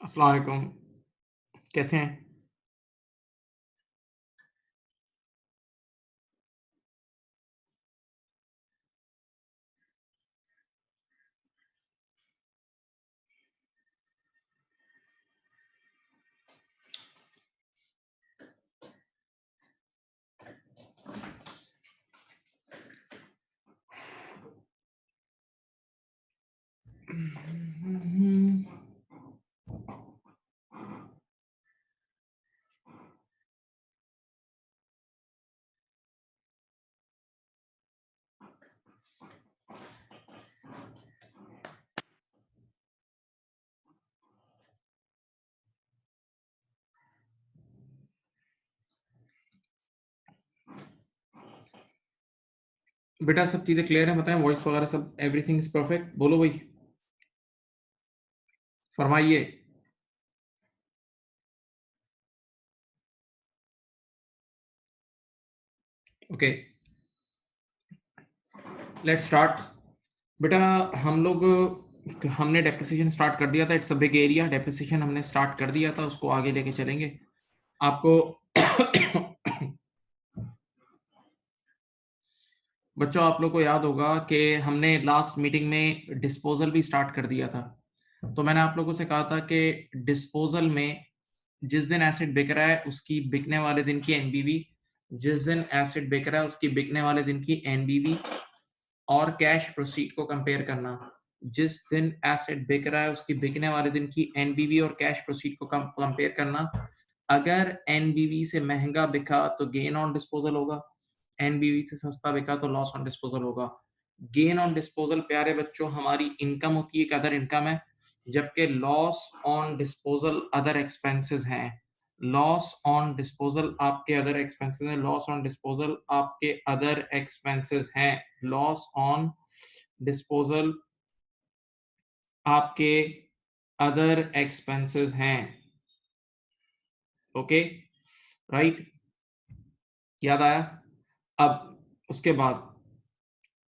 अस्सलाम वालेकुम, कैसे हैं? बेटा सब चीज़ें क्लियर हैं, बताएँ वॉइस वगैरह सब एवरीथिंग इज़ परफेक्ट? बोलो भई, फरमाइए। Okay, let's start. बेटा हम लोग हमने डेप्रिसिएशन स्टार्ट कर दिया था, it's a big area. Depreciation हमने स्टार्ट कर दिया था, उसको आगे लेके चलेंगे। आपको बच्चों आप लोग को याद होगा कि हमने लास्ट मीटिंग में डिस्पोज़ल भी स्टार्ट कर दिया था। तो मैंने आप लोगों से कहा था कि डिस्पोज़ल में जिस दिन एसेट बिक रहा है, उसकी बिकने वाले दिन की एनबीवी, जिस दिन एसेट बिक रहा है, उसकी बिकने वाले दिन की एनबीवी और कैश प्रोसीड को कंपेयर करना। जिस दिन एसेट बिक रहा है, उसकी बिकने वाले दिन की एनबीवी और कैश प्रोसीड को कंपेयर करना। अगर एनबीवी से महँगा बिका तो गेन ऑन डिस्पोज़ल होगा, एनबीवी से सस्ता बिका तो लॉस ऑन डिस्पोज़ल होगा। गेन ऑन डिस्पोज़ल प्यारे बच्चों हमारी इनकम होती है, एक अदर इनकम है, जबकि loss on disposal other expenses हैं। लॉस ऑन डिस्पोज़ल आपके अदर एक्सपेंसेस हैं, लॉस ऑन डिस्पोज़ल आपके अदर एक्सपेंसेस हैं। लॉस ऑन डिस्पोज़ल आपके अदर एक्सपेंसेस हैं। Okay, right? याद आया? अब उसके बाद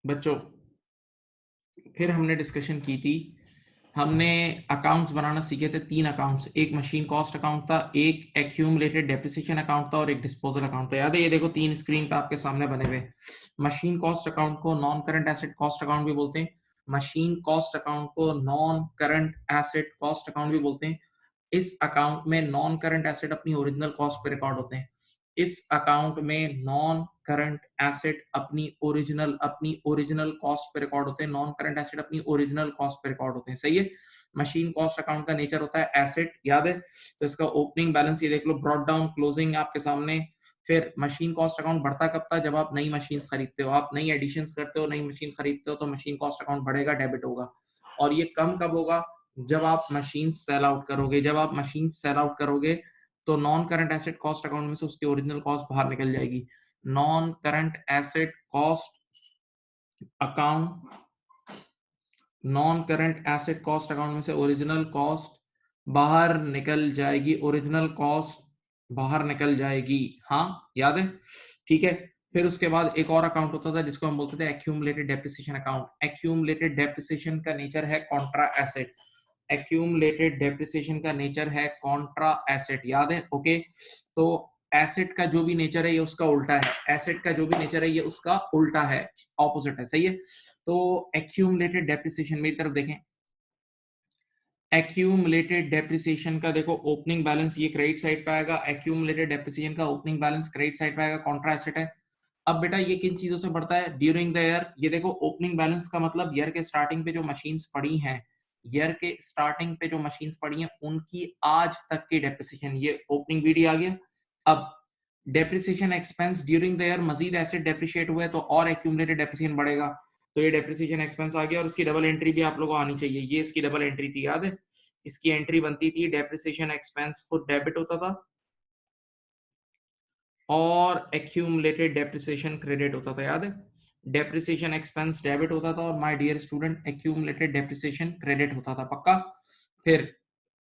बच्चों फिर हमने डिस्कशन की थी, हमने अकाउंट्स बनाना सीखे थे 3 अकाउंट्स, एक मशीन कॉस्ट अकाउंट था, एक एक्यूमुलेटेड डेप्रिसिएशन अकाउंट था और एक डिस्पोज़ल अकाउंट था। याद है? ये देखो 3 स्क्रीन पे आपके सामने बने हुए। मशीन कॉस्ट अकाउंट को non current asset cost account भी बोलते हैं। मशीन कॉस्ट अकाउंट को non current asset cost account भी बोलते हैं। इस अकाउंट में नॉन करंट एसेट अपनी ओरिजिनल कॉस्ट पे रिकॉर्ड होते हैं। इस अकाउंट में नॉन करंट एसेट अपनी ओरिजिनल कॉस्ट पे रिकॉर्ड होते हैं। नॉन करंट एसेट अपनी ओरिजिनल कॉस्ट पे रिकॉर्ड होते हैं। सही है? मशीन कॉस्ट अकाउंट का नेचर होता है एसेट, याद है? तो इसका ओपनिंग बैलेंस ये देख लो, ब्रॉट डाउन, क्लोजिंग आपके सामने। फिर मशीन कॉस्ट अकाउंट बढ़ता कब था? जब आप नई मशीन्स खरीदते हो, आप नई एडिशंस करते हो, नई मशीन खरीदते हो तो मशीन कॉस्ट अकाउंट बढ़ेगा, डेबिट होगा। और ये कम कब होगा? जब आप मशीन सेल आउट करोगे। जब आप मशीन सेल आउट करोगे तो non current asset cost account में से उसकी ओरिजिनल कॉस्ट बाहर निकल जाएगी। Non current asset cost account non current asset cost account में से ओरिजिनल कॉस्ट बाहर निकल जाएगी। ओरिजिनल कॉस्ट बाहर निकल जाएगी। हाँ, याद है? ठीक है। फिर उसके बाद एक और अकाउंट होता था जिसको हम बोलते थे accumulated depreciation account. Accumulated depreciation का नेचर है कॉन्ट्रा एसेट। एक्यूमुलेटेड डेप्रिसिएशन का नेचर है कॉन्ट्रा एसेट, याद है? ओके, तो एसेट का जो भी नेचर है ये उसका उल्टा है। एसेट का जो भी नेचर है ये उसका उल्टा है, ऑपोजिट है। सही है? तो एक्यूमुलेटेड डेप्रिसिएशन मेरी तरफ देखें। एक्यूमुलेटेड डेप्रिसिएशन का देखो ओपनिंग बैलेंस ये क्रेडिट साइड पे आएगा। एक्यूमुलेटेड डेप्रिसिएशन का ओपनिंग बैलेंस क्रेडिट साइड पे आएगा, कॉन्ट्रा एसेट है। अब बेटा ये किन चीजों से बढ़ता है? During the year. ये देखो ओपनिंग बैलेंस का मतलब ईयर के स्टार्टिंग पे जो मशीन्स पड़ी हैं, ईयर के स्टार्टिंग पे जो मशीन्स पड़ी हैं उनकी आज तक की डेप्रिसिएशन, ये ओपनिंग बीडी आ गया। अब depreciation expense during the year, मजीद एसेट डेप्रिशिएट हुए तो और एक्यूमुलेटेड डेप्रिसिएशन बढ़ेगा। तो ये डेप्रिसिएशन एक्सपेंस आ गया और इसकी डबल एंट्री भी आप लोगों को आनी चाहिए। ये इसकी डबल एंट्री थी, याद है? इसकी एंट्री बनती थी, डेप्रिसिएशन एक्सपेंस खुद डेबिट होता था और एक्यूमुलेटेड डेप्रिसिएशन क्रेडिट होता था, याद है? डेप्रिसिएशन एक्सपेंस डेबिट होता था और my dear student accumulated depreciation credit होता था, पक्का? फिर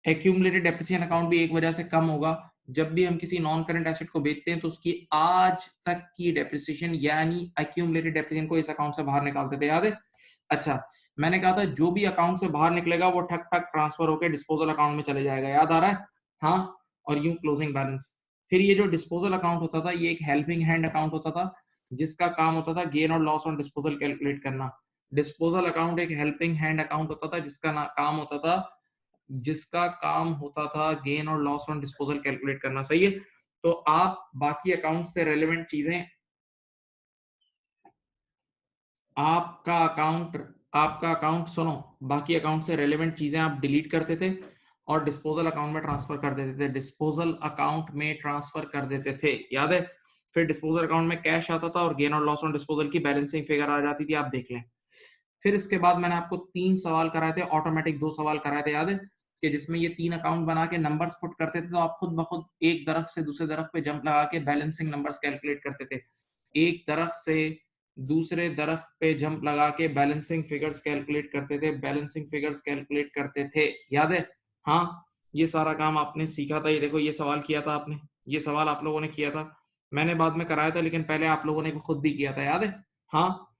एक्यूमुलेटेड डेप्रिसिएशन अकाउंट भी एक वजह से कम होगा, जब भी हम किसी नॉन करंट एसेट को बेचते हैं तो उसकी आज तक की डेप्रिसिएशन यानी एक्यूमुलेटेड डेप्रिसिएशन को इस अकाउंट से बाहर निकालते थे, याद है? अच्छा, मैंने कहा था जो भी अकाउंट से बाहर निकलेगा वो ठक ठक ट्रांसफर होकर डिस्पोजल अकाउंट में चले जाएगा, याद आ रहा है? हाँ, और यूं क्लोजिंग बैलेंस। फिर ये जो डिस्पोजल अकाउंट होता था ये एक हेल्पिंग हैंड अकाउंट होता था, जिसका काम होता था गेन और लॉस ऑन डिस्पोजल कैलकुलेट करना। डिस्पोजल अकाउंट एक हेल्पिंग हैंड अकाउंट होता था जिसका काम होता था गेन और लॉस ऑन डिस्पोजल कैलकुलेट करना, सही है? तो आप बाकी अकाउंट से रेलेवेंट चीजें, आपका अकाउंट सुनो, बाकी अकाउंट से रेलेवेंट चीजें आप डिलीट करते थे और डिस्पोजल अकाउंट में ट्रांसफर कर देते थे, डिस्पोजल अकाउंट में ट्रांसफर कर देते थे, याद है? फिर डिस्पोजल अकाउंट में कैश आता था और गेन और लॉस ऑन डिस्पोजल की बैलेंसिंग फिगर आ जाती थी, आप देख लें। फिर इसके बाद मैंने आपको 3 सवाल कराए थे, ऑटोमेटिक 2 सवाल कराए थे, याद है? कि जिसमें ये 3 अकाउंट बना के नंबर्स पुट करते थे तो आप खुद ब खुद एक तरफ से दूसरे तरफ पे जंप लगा के बैलेंसिंग नंबर्स कैलकुलेट करते थे। एक तरफ से दूसरे तरफ पे जंप लगा के बैलेंसिंग फिगर्स कैलकुलेट करते थे, बैलेंसिंग फिगर्स कैलकुलेट करते थे, याद है? हाँ, ये सारा काम आपने सीखा था। ये देखो, ये सवाल किया था आपने, ये सवाल आप लोगों ने किया था, मैंने बाद में कराया था लेकिन पहले आप लोगों ने खुद भी किया था, याद है? हाँ,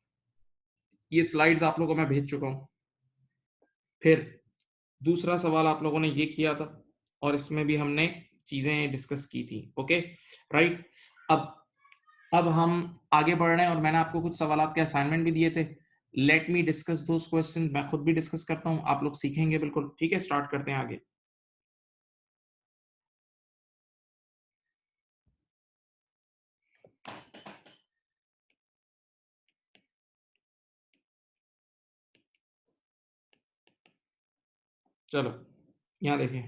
ये स्लाइड्स आप लोगों को मैं भेज चुका हूं। फिर दूसरा सवाल आप लोगों ने ये किया था और इसमें भी हमने चीजें डिस्कस की थी, ओके राइट? अब हम आगे बढ़ रहे हैं और मैंने आपको कुछ सवाल के असाइनमेंट भी दिए थे। Let me discuss those question, मैं खुद भी डिस्कस करता हूं, आप लोग सीखेंगे बिल्कुल, ठीक है? स्टार्ट करते हैं आगे। चलो यहाँ देखें,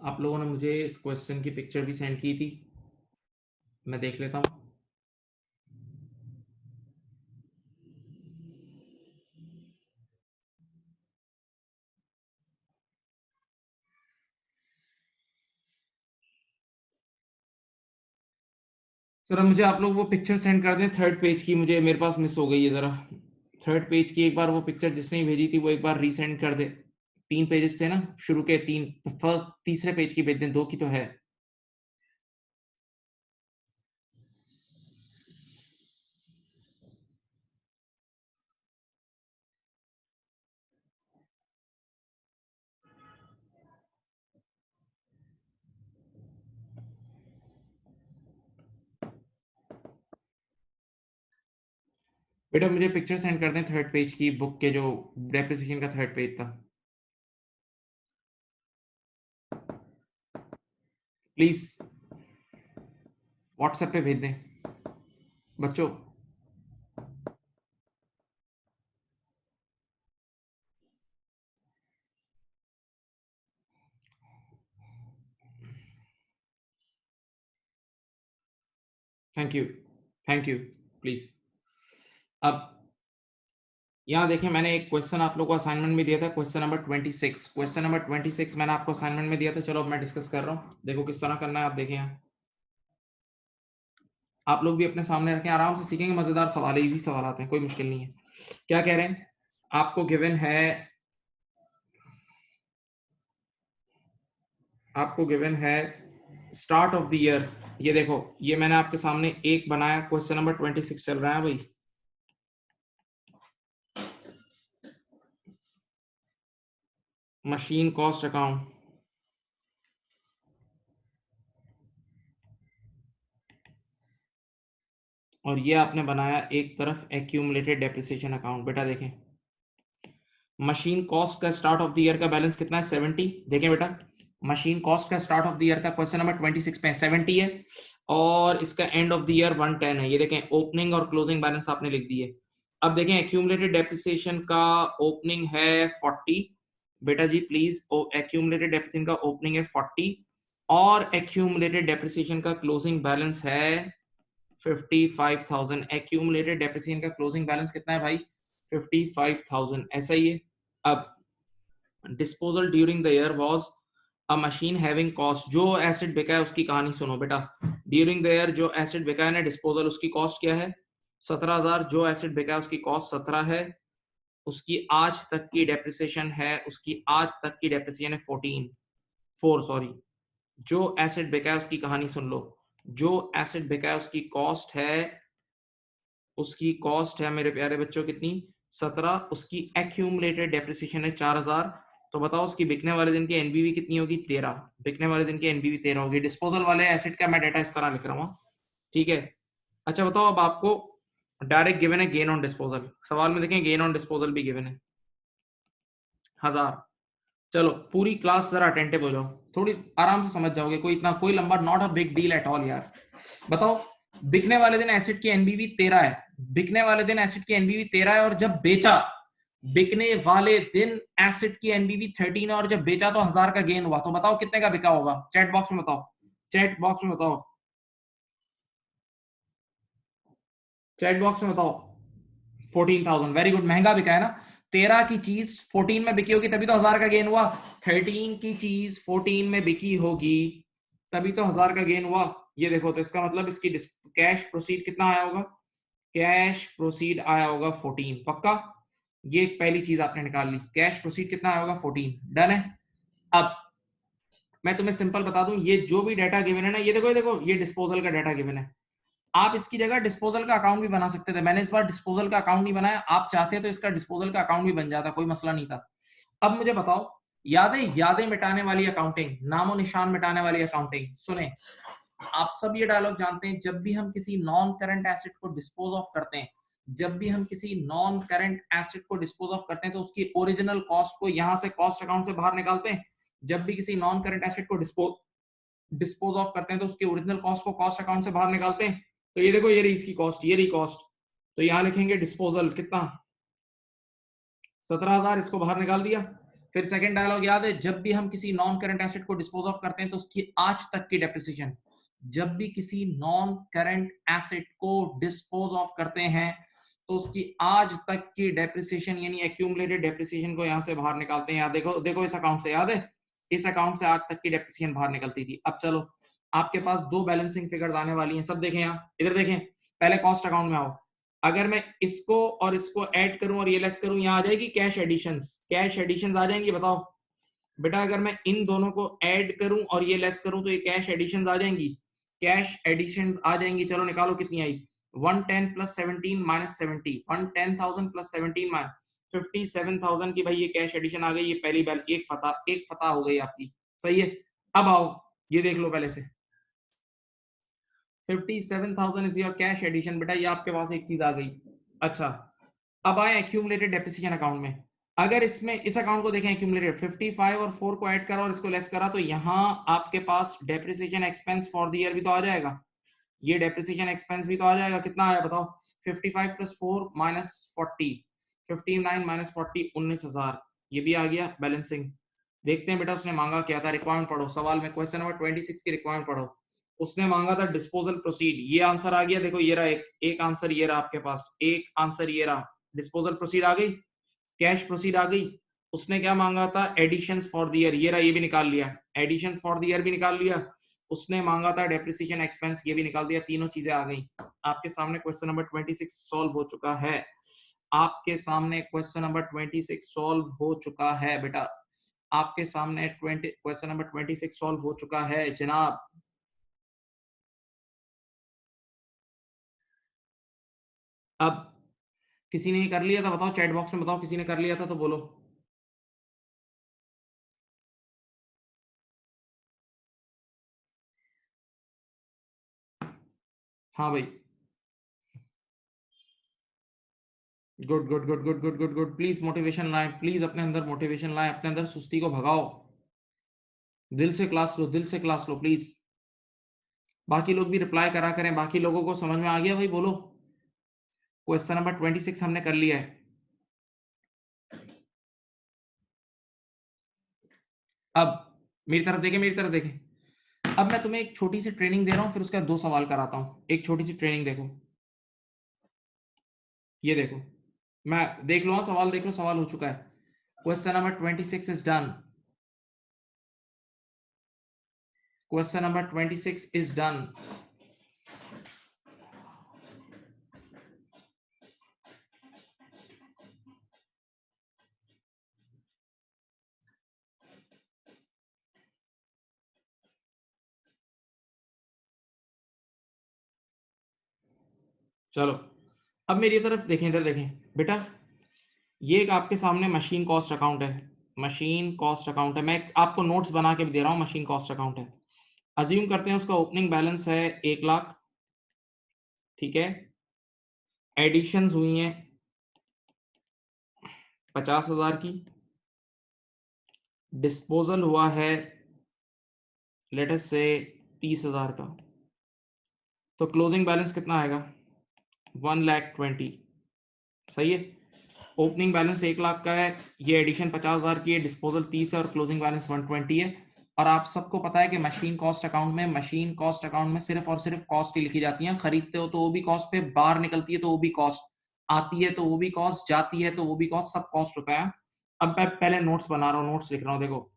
आप लोगों ने मुझे इस क्वेश्चन की पिक्चर भी सेंड की थी, मैं देख लेता हूं। सर मुझे आप लोग वो पिक्चर सेंड कर दें, थर्ड पेज की, मुझे मेरे पास मिस हो गई है जरा। थर्ड पेज की एक बार वो पिक्चर जिसने भेजी थी वो एक बार रीसेंड कर दे। 3 पेजेस थे ना शुरू के, 3 फर्स्ट तीसरे पेज की भेज दें, 2 की तो है। बेटा मुझे पिक्चर सेंड कर दें थर्ड पेज की बुक के, जो डेप्रिसिएशन का थर्ड पेज था, प्लीज व्हाट्सएप पे भेज दें बच्चों। Thank you please. अब यहाँ देखें, मैंने एक क्वेश्चन आप लोगों को असाइनमेंट में दिया था, क्वेश्चन नंबर 26। क्वेश्चन नंबर 26 मैंने आपको असाइनमेंट में दिया था। चलो अब मैं डिस्कस कर रहा हूँ, देखो किस तरह करना है, आप देखें यहाँ। आप लोग भी अपने सामने रखें, आराम से सीखेंगे, मजेदार सवाल है, इजी सवाल आते हैं, कोई मुश्किल नहीं है। क्या कह रहे हैं? आपको गिवन है, स्टार्ट ऑफ द ईयर। ये देखो, ये मैंने आपके सामने एक बनाया, क्वेश्चन नंबर 26 चल रहा है भाई। मशीन कॉस्ट अकाउंट, और ये आपने बनाया एक तरफ एक्यूमुलेटेड डेप्रिसिएशन अकाउंट। बेटा देखें, मशीन कॉस्ट का स्टार्ट ऑफ द ईयर का बैलेंस कितना है? 70। देखें बेटा, मशीन कॉस्ट का स्टार्ट ऑफ द ईयर का क्वेश्चन नंबर 26 पे 70 है और इसका एंड ऑफ द ईयर 110 है। ये देखें, ओपनिंग और क्लोजिंग बैलेंस आपने लिख दिए। अब देखें, एक्यूमुलेटेड डेप्रिसिएशन का ओपनिंग है 40। बेटा जी प्लीज, एक्यूमुलेटेड डेप्रिसिएशन का ओपनिंग है 40 और एक्यूमुलेटेड डेप्रिसिएशन का क्लोजिंग बैलेंस है 55,000। एक्यूमुलेटेड डेप्रिसिएशन का क्लोजिंग बैलेंस कितना है भाई? 55,000, ऐसा ही है। अब disposal during the year was a machine having cost, जो एसेट बिका है उसकी कहानी सुनो बेटा। ड्यूरिंग द ईयर जो एसेट बिका है ना डिस्पोजल, उसकी कॉस्ट क्या है? 17,000 जो एसेट बिका है उसकी कॉस्ट 17 है, उसकी आज तक की डेप्रिसिएशन है, उसकी आज तक की डेप्रिसिएशन है 4 सॉरी। जो एसेट बिका है उसकी कहानी सुन लो। जो एसेट बिका है उसकी कॉस्ट है मेरे प्यारे बच्चों कितनी? 17, उसकी एक्यूमुलेटेड डेप्रिसिएशन है 4,000। तो बताओ उसकी बिकने वाले दिन की एनबीवी कितनी होगी? 13। बिकने वाले दिन की एनबीवी 13 होगी। डिस्पोजल वाले एसेट का मैं डाटा इस तरह लिख रहा हूँ, ठीक है। अच्छा बताओ, अब आपको डायरेक्ट गिवन है गेन ऑन डिस्पोजल। सवाल में देखें गेन ऑन डिस्पोजल भी गिवन है 1000। चलो पूरी क्लास जरा अटेंटिव हो जाओ, थोड़ी आराम से समझ जाओगे, कोई लंबा not a big deal at all यार। बताओ बिकने वाले दिन एसेट की एनबीवी 13 है, बिकने वाले दिन एसेट की एनबीवी 13 है, और जब बेचा बिकने वाले दिन एसेट की एनबीवी 13 है, और जब बेचा तो 1000 का गेन हुआ। तो बताओ कितने का बिका होगा? चैट बॉक्स में बताओ, चैट बॉक्स में बताओ, चैट बॉक्स में बताओ। 14,000, वेरी गुड, महंगा बिका है ना। 13 की चीज 14 में बिकी होगी तभी तो 1000 का गेन हुआ। 13 की चीज 14 में बिकी होगी तभी तो 1000 का गेन हुआ। ये देखो, तो इसका मतलब इसकी कैश प्रोसीड कितना आया होगा? कैश प्रोसीड आया होगा 14, पक्का। ये एक पहली चीज आपने निकाल ली, कैश प्रोसीड कितना आया होगा? 14, डन है। अब मैं तुम्हें सिंपल बता दूं, ये जो भी डाटा गिवन है ना, ये देखो ये डिस्पोजल का डाटा गिवन है। आप इसकी जगह डिस्पोजल का अकाउंट भी बना सकते थे, मैंने इस बार डिस्पोजल का अकाउंट नहीं बनाया। आप चाहते तो इसका डिस्पोजल का अकाउंट भी बन जाता, कोई मसला नहीं था। अब मुझे बताओ, यादें मिटाने वाली अकाउंटिंग, नामो निशान मिटाने वाली अकाउंटिंग, सुने। आप सब ये डायलॉग जानते हैं, जब भी हम किसी नॉन करंट एसेट को डिस्पोज ऑफ करते हैं, जब भी हम किसी नॉन करंट एसेट को डिस्पोज ऑफ करते हैं तो उसकी ओरिजिनल कॉस्ट को यहां से कॉस्ट अकाउंट से बाहर निकालते हैं। जब भी किसी नॉन करंट एसेट को डिस्पोज ऑफ करते हैं तो उसकी ओरिजिनल कॉस्ट को कॉस्ट अकाउंट से बाहर निकालते हैं। तो ये देखो, ये रही इसकी कॉस्ट, ये रही कॉस्ट। तो यहां लिखेंगे डिस्पोजल कितना? 17,000, इसको बाहर निकाल दिया। फिर सेकंड डायलॉग याद है, जब भी हम किसी नॉन करंट एसेट को डिस्पोज ऑफ करते हैं तो उसकी आज तक की डेप्रिसिएशन, जब भी किसी नॉन करंट एसेट को डिस्पोज ऑफ करते हैं तो उसकी आज तक की डेप्रिसिएशन यानी एक्यूमुलेटेड डेप्रिसिएशन को यहां से बाहर निकालते हैं। देखो देखो, इस अकाउंट से याद है, इस अकाउंट से आज तक की डेप्रिसिएशन बाहर निकलती थी। अब चलो, आपके पास दो बैलेंसिंग फिगर्स आने वाली हैं, सब देखें यहाँ, इधर देखें। पहले कॉस्ट अकाउंट में आओ। अगर मैं इसको और इसको ऐड करूं और ये लेस करूं, यहाँ आ जाएगी कैश एडिशंस, कैश एडिशंस आ जाएंगी। बताओ बेटा, अगर मैं इन दोनों को ऐड करूं और ये लेस करूं तो ये कैश एडिशंस आ जाएंगी, कैश एडिशंस आ जाएंगी। चलो निकालो कितनी आई? 110 प्लस 17 माइनस 70, 110,000 प्लस 17 माइनस 57,000 की भाई ये कैश एडिशन आ गई। ये पहली बैल एक फतह हो गई आपकी, सही है। अब आओ, ये देख लो पहले से, 57,000 इज योर कैश एडिशन। बेटा ये आपके पास एक चीज आ गई। अच्छा, अब आए एक्यूमुलेटेड डेप्रिसिएशन अकाउंट में। अगर इसमें इस अकाउंट को देखें एक्यूमुलेटेड, 55 और 4 को ऐड करा और इसको लेस करा तो यहाँ आपके पास depreciation expense for the year भी तो आ जाएगा। ये डेप्रिसिएशन एक्सपेंस भी तो आ जाएगा। कितना आया बताओ? 55 प्लस 4 माइनस 40, 59 माइनस 40, 19,000। ये भी आ गया बैलेंसिंग। देखते हैं बेटा उसने मांगा क्या था। रिक्वायरमेंट पढ़ो, सवाल में क्वेश्चन नंबर 26 की रिक्वायरमेंट पढ़ो। उसने मांगा था डिस्पोजल प्रोसीड, ये आंसर आ गया। देखो ये रहा एक आंसर, ये रहा आपके पास एक आंसर, ये रहा डिस्पोजल प्रोसीड आ गई, कैश प्रोसीड आ गई। उसने क्या मांगा था? एडिशंस फॉर द ईयर, ये रहा, ये भी निकाल लिया। एडिशंस फॉर द ईयर भी निकाल लिया। उसने मांगा था डेप्रिसिएशन एक्सपेंस, ये भी निकाल दिया। तीनों चीजें आ गई आपके सामने। क्वेश्चन नंबर 26 सॉल्व हो चुका है आपके सामने। क्वेश्चन नंबर 26 सॉल्व हो चुका है बेटा आपके सामने। क्वेश्चन नंबर 26 सॉल्व हो चुका है जनाब। अब किसी ने कर लिया था? बताओ चैट बॉक्स में बताओ, किसी ने कर लिया था तो बोलो। हाँ भाई, good good good good good good good. Please motivation लाएं, प्लीज अपने अंदर मोटिवेशन लाएं, अपने अंदर सुस्ती को भगाओ। दिल से क्लास लो, दिल से क्लास लो प्लीज। बाकी लोग भी रिप्लाई करा करें, बाकी लोगों को समझ में आ गया भाई? बोलो। क्वेश्चन नंबर 26 हमने कर लिया है। अब मेरी तरफ देखें, मेरी तरफ देखें। अब मैं तुम्हें एक छोटी सी ट्रेनिंग दे रहा हूं, फिर उसके बाद दो सवाल कराता हूं। एक छोटी सी ट्रेनिंग देखो, ये देखो। मैं देख लो, सवाल देख लो, सवाल हो चुका है। Question number 26 is done. Question number 26 is done. चलो अब मेरी तरफ देखें, इधर देखें बेटा, ये एक आपके सामने मशीन कॉस्ट अकाउंट है, मशीन कॉस्ट अकाउंट है, मैं आपको नोट्स बना के भी दे रहा हूँ, मशीन कॉस्ट अकाउंट है। अज्यूम करते हैं उसका ओपनिंग बैलेंस है 1 लाख, ठीक है, एडिशंस हुई हैं 50,000 की, डिस्पोजल हुआ है लेट अस से 30,000 का, तो क्लोजिंग बैलेंस कितना आएगा 1,20,000, सही है। ओपनिंग बैलेंस 1 लाख का है, ये एडिशन 50,000 की है, डिस्पोजल 30 है और क्लोजिंग बैलेंस 120 है। और आप सबको पता है कि मशीन कॉस्ट अकाउंट में सिर्फ और सिर्फ कॉस्ट ही लिखी जाती है, खरीदते हो तो वो भी कॉस्ट पे, बाहर निकलती है तो वो भी कॉस्ट, आती है तो वो भी कॉस्ट, जाती है तो वो भी कॉस्ट, सब कॉस्ट होता है। अब मैं पहले नोट्स बना रहा हूँ, नोट्स लिख रहा हूँ, देखो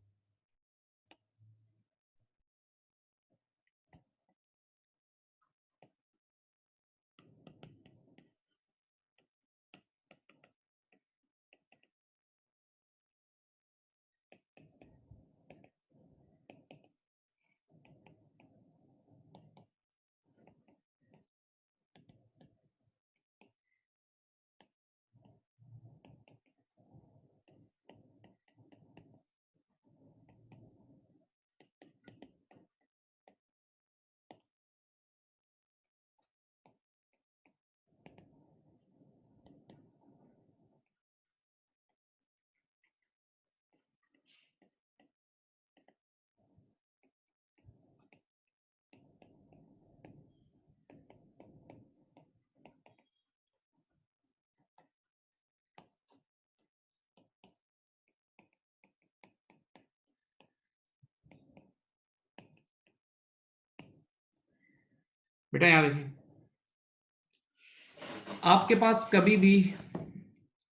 बेटा, यहाँ देखिए, आपके पास कभी भी,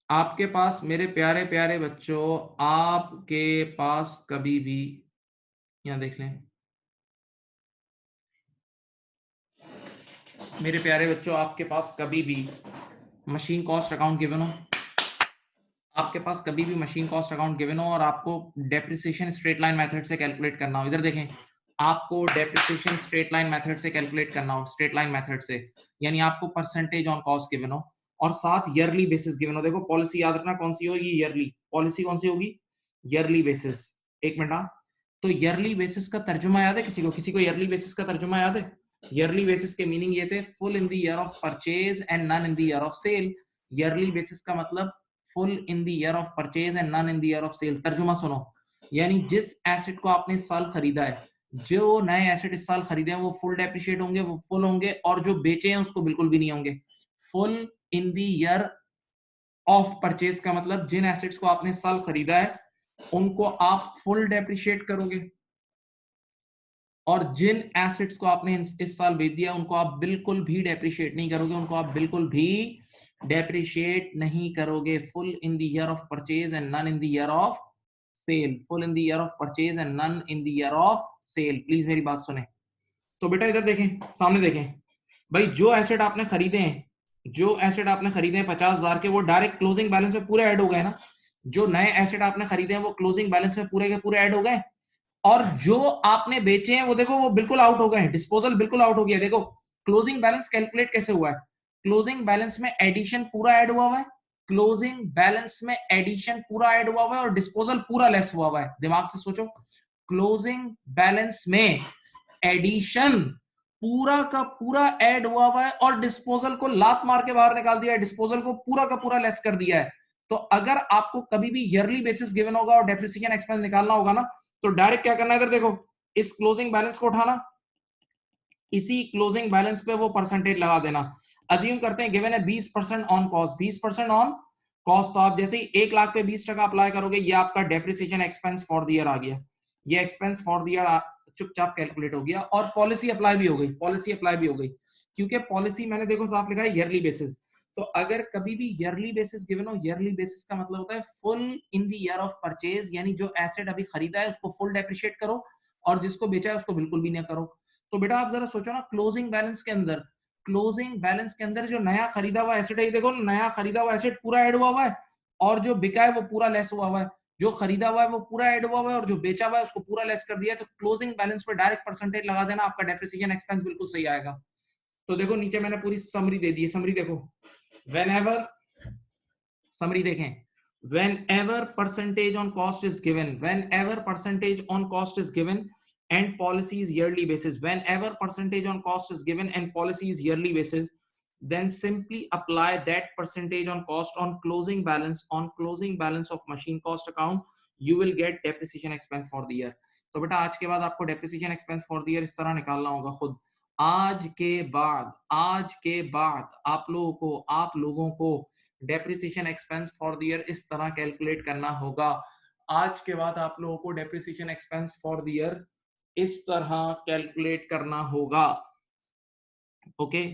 आपके पास मेरे प्यारे प्यारे बच्चों, आपके पास कभी भी, यहाँ देख लें मेरे प्यारे बच्चों, आपके पास कभी भी मशीन कॉस्ट अकाउंट गिवन हो, आपके पास कभी भी मशीन कॉस्ट अकाउंट गिवन हो और आपको डेप्रिसिएशन स्ट्रेट लाइन मेथड से कैलकुलेट करना हो, इधर देखें, आपको डेप्रिसिएशन स्ट्रेट लाइन मेथड से कैलकुलेट करना हो, स्ट्रेट लाइन मेथड से, यानी आपको परसेंटेज ऑन कॉस्ट गिवन हो और साथ ईयरली बेसिस गिवन हो। देखो पॉलिसी याद रखना कौन सी होगी, ईयरली पॉलिसी, कौन सी होगी, ईयरली बेसिस। एक मिनट, हाँ, तो ईयरली बेसिस का तर्जुमा याद है किसी को ईयरली बेसिस का तर्जुमा याद है? ईयरली बेसिस के मीनिंग ये थे, full in the year of purchase and none in the year of sale. Yearly basis का मतलब full in the year of purchase and none in the year of sale. तर्जुमा सुनो, यानी जिस asset को आपने इस साल खरीदा है, जो नए एसेट इस साल खरीदे हैं वो फुल डेप्रिशिएट होंगे, वो फुल होंगे, और जो बेचे हैं उसको बिल्कुल भी नहीं होंगे। Full in the year of purchase का मतलब जिन एसेट्स को आपने इस साल खरीदा है उनको आप फुल डेप्रिशिएट करोगे, और जिन एसेट्स को आपने इस साल बेच दिया उनको आप बिल्कुल भी डेप्रिशिएट नहीं करोगे, उनको आप बिल्कुल भी डेप्रिशिएट नहीं करोगे। Full in the year of purchase and none in the year of sale, full in the year of purchase and none in the year of sale. Please मेरी बात सुने। तो बेटा इधर देखें, सामने देखें भाई, जो एसेट आपने खरीदे हैं, जो एसेट आपने खरीदे हैं 50,000 के, वो डायरेक्ट क्लोजिंग बैलेंस में पूरे ऐड हो गए ना। जो नए एसेट आपने खरीदे हैं वो क्लोजिंग बैलेंस में पूरे के पूरे ऐड हो गए, और जो आपने बेचे हैं वो देखो वो बिल्कुल आउट हो गए हैं, डिस्पोजल बिल्कुल आउट हो गया। देखो क्लोजिंग बैलेंस कैलकुलेट कैसे हुआ है, क्लोजिंग बैलेंस में एडिशन पूरा ऐड हुआ हुआ है, क्लोजिंग बैलेंस में एडिशन पूरा ऐड हुआ हुआ है और डिस्पोजल पूरा लेस हुआ हुआ है। दिमाग से सोचो, क्लोजिंग बैलेंस में एडिशन पूरा का पूरा ऐड हुआ हुआ है और डिस्पोजल को लात मार के बाहर निकाल दिया है, डिस्पोजल को पूरा का पूरा लेस कर दिया है। तो अगर आपको कभी भी ईयरली बेसिस गिवन होगा और डेप्रिसिएशन एक्सपेंस निकालना होगा ना, तो डायरेक्ट क्या करना है, इधर देखो, इस क्लोजिंग बैलेंस को उठाना, इसी क्लोजिंग बैलेंस पे वो परसेंटेज लगा देना। अज्यूम करते हैं गिवन है 20% ऑन कॉस्ट, 20% ऑन कॉस्ट, तो आप जैसे ही 1 लाख पे 20% अप्लाई करोगे, ये आपका depreciation expense for the year आ गया, ये एक्सपेंस फॉर द ईयर चुपचाप कैलकुलेट हो गया, और पॉलिसी अप्लाई भी हो गई, पॉलिसी अप्लाई भी हो गई, क्योंकि पॉलिसी मैंने देखो साफ लिखा है ईयरली बेसिस। तो अगर कभी भी ईयरली बेसिस गिवन हो, ईयरली बेसिस का मतलब होता है full in the year of purchase, यानी जो एसेट अभी खरीदा है उसको फुल डेप्रिशिएट करो और जिसको बेचा है उसको बिल्कुल भी ना करो। तो बेटा आप जरा सोचो ना, क्लोजिंग बैलेंस के अंदर, क्लोजिंग बैलेंस के अंदर जो नया खरीदा हुआ एसेट है, देखो नया खरीदा हुआ एसेट पूरा ऐड हुआ हुआ है और जो बिका है वो पूरा लेस हुआ हुआ है, जो खरीदा हुआ है वो पूरा ऐड हुआ हुआ है और जो बेचा हुआ है उसको पूरा लेस कर दिया है। तो क्लोजिंग बैलेंस पे डायरेक्ट परसेंटेज लगा देना, आपका डेप्रिसिएशन एक्सपेंस बिल्कुल सही आएगा। तो देखो नीचे मैंने पूरी समरी दे दी है, समरी देखो, whenever, समरी देखें, whenever percentage on cost is given, whenever percentage on cost is given and policy is yearly basis, whenever percentage on cost is given and policy is yearly basis, then simply apply that percentage on cost on closing balance, on closing balance of machine cost account, you will get depreciation expense for the year. तो बेटा आज के बाद आपको depreciation expense for the year इस तरह निकालना होगा खुद। आज के बाद आप लोगों को depreciation expense for the year इस तरह कैलकुलेट करना होगा। आज के बाद आप लोगों को depreciation expense for the year इस तरह कैलकुलेट करना होगा। ओके,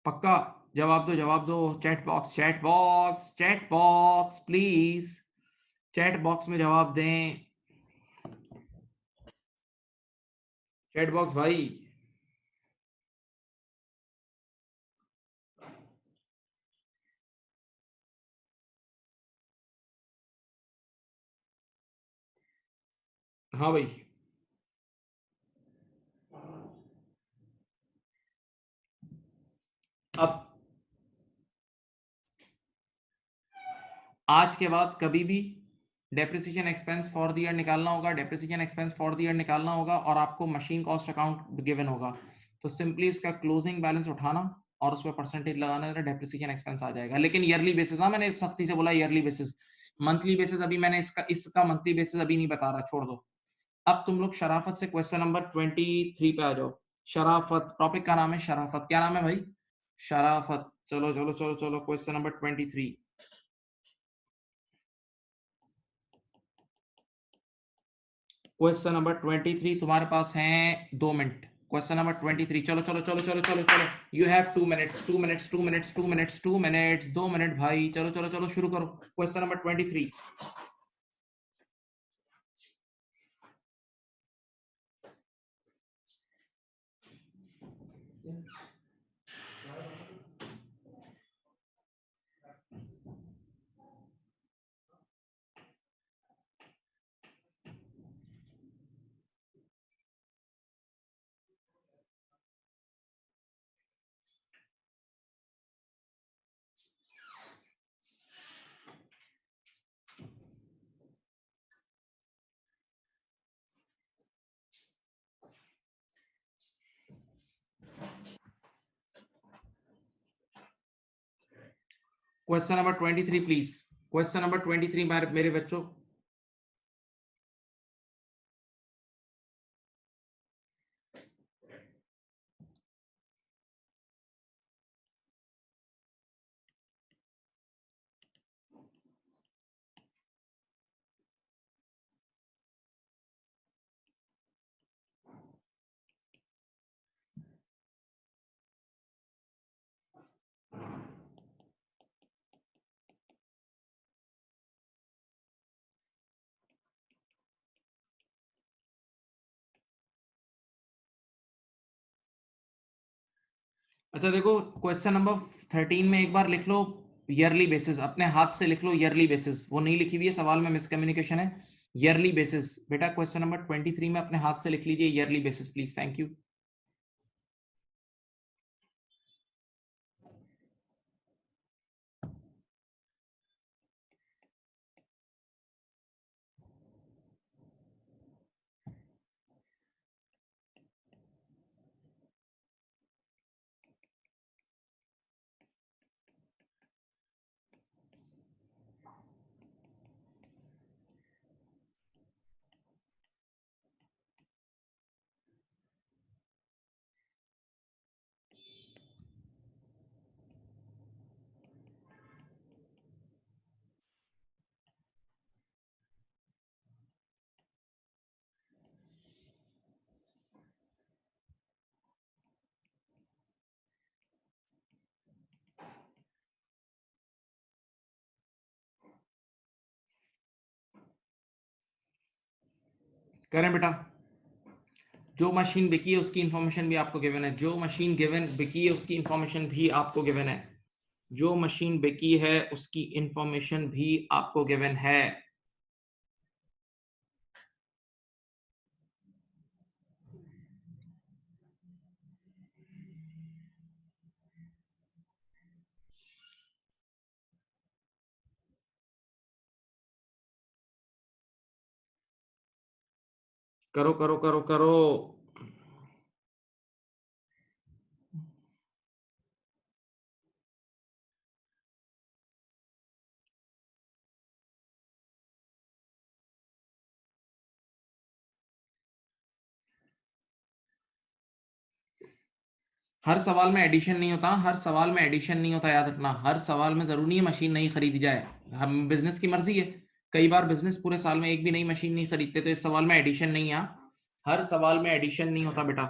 पक्का? जवाब दो, chat box please, chat box में जवाब दें, चैट बॉक्स भाई। हाँ भाई, अब आज के बाद कभी भी depreciation expense for the year निकालना होगा, depreciation expense for the year निकालना होगा और आपको मशीन कॉस्ट अकाउंट गिवन होगा, तो सिंपली इसका क्लोजिंग बैलेंस उठाना और उस पर परसेंटेज लगाना, डेप्रिसिएशन एक्सपेंस आ जाएगा। लेकिन ईयरली बेसिस, ना मैंने सख्ती से बोला ईयरली बेसिस, मंथली बेसिस अभी मैंने इसका मंथली बेसिस अभी नहीं बता रहा, छोड़ दो। अब तुम लोग शराफत से क्वेश्चन नंबर 23 पे आ जाओ। शराफत, टॉपिक का नाम है शराफत। क्या नाम है भाई? शराफत। चलो चलो चलो चलो, क्वेश्चन नंबर 23। क्वेश्चन नंबर 23 तुम्हारे पास है 2 मिनट। क्वेश्चन नंबर 23, चलो चलो चलो चलो चलो चलो, you have 2 minutes, 2 minutes, 2 minutes, 2 minutes, 2 minutes, 2 minute भाई, चलो चलो चलो शुरू करो। Question number 23। Question number 23 please, question number 23 मेरे बच्चों। अच्छा देखो, क्वेश्चन नंबर 13 में एक बार लिख लो ईयरली बेसिस, अपने हाथ से लिख लो ईयरली बेसिस, वो नहीं लिखी हुई है सवाल में, मिसकम्युनिकेशन है। ईयरली बेसिस बेटा, क्वेश्चन नंबर 23 में अपने हाथ से लिख लीजिए yearly basis please, thank you. करें बेटा, जो मशीन बिकी है उसकी इंफॉर्मेशन भी आपको गिवन है, जो मशीन गिवन बिकी है उसकी इंफॉर्मेशन भी आपको गिवन है। जो मशीन बिकी है उसकी इंफॉर्मेशन भी आपको गिवन है। करो करो करो करो। हर सवाल में एडिशन नहीं होता, हर सवाल में एडिशन नहीं होता, याद रखना। हर सवाल में जरूरी नहीं है मशीन नहीं खरीदी जाए। हम बिजनेस की मर्जी है। कई बार बिजनेस पूरे साल में एक भी नई मशीन नहीं खरीदते, तो इस सवाल में एडिशन नहीं है। हर सवाल में एडिशन नहीं होता बेटा।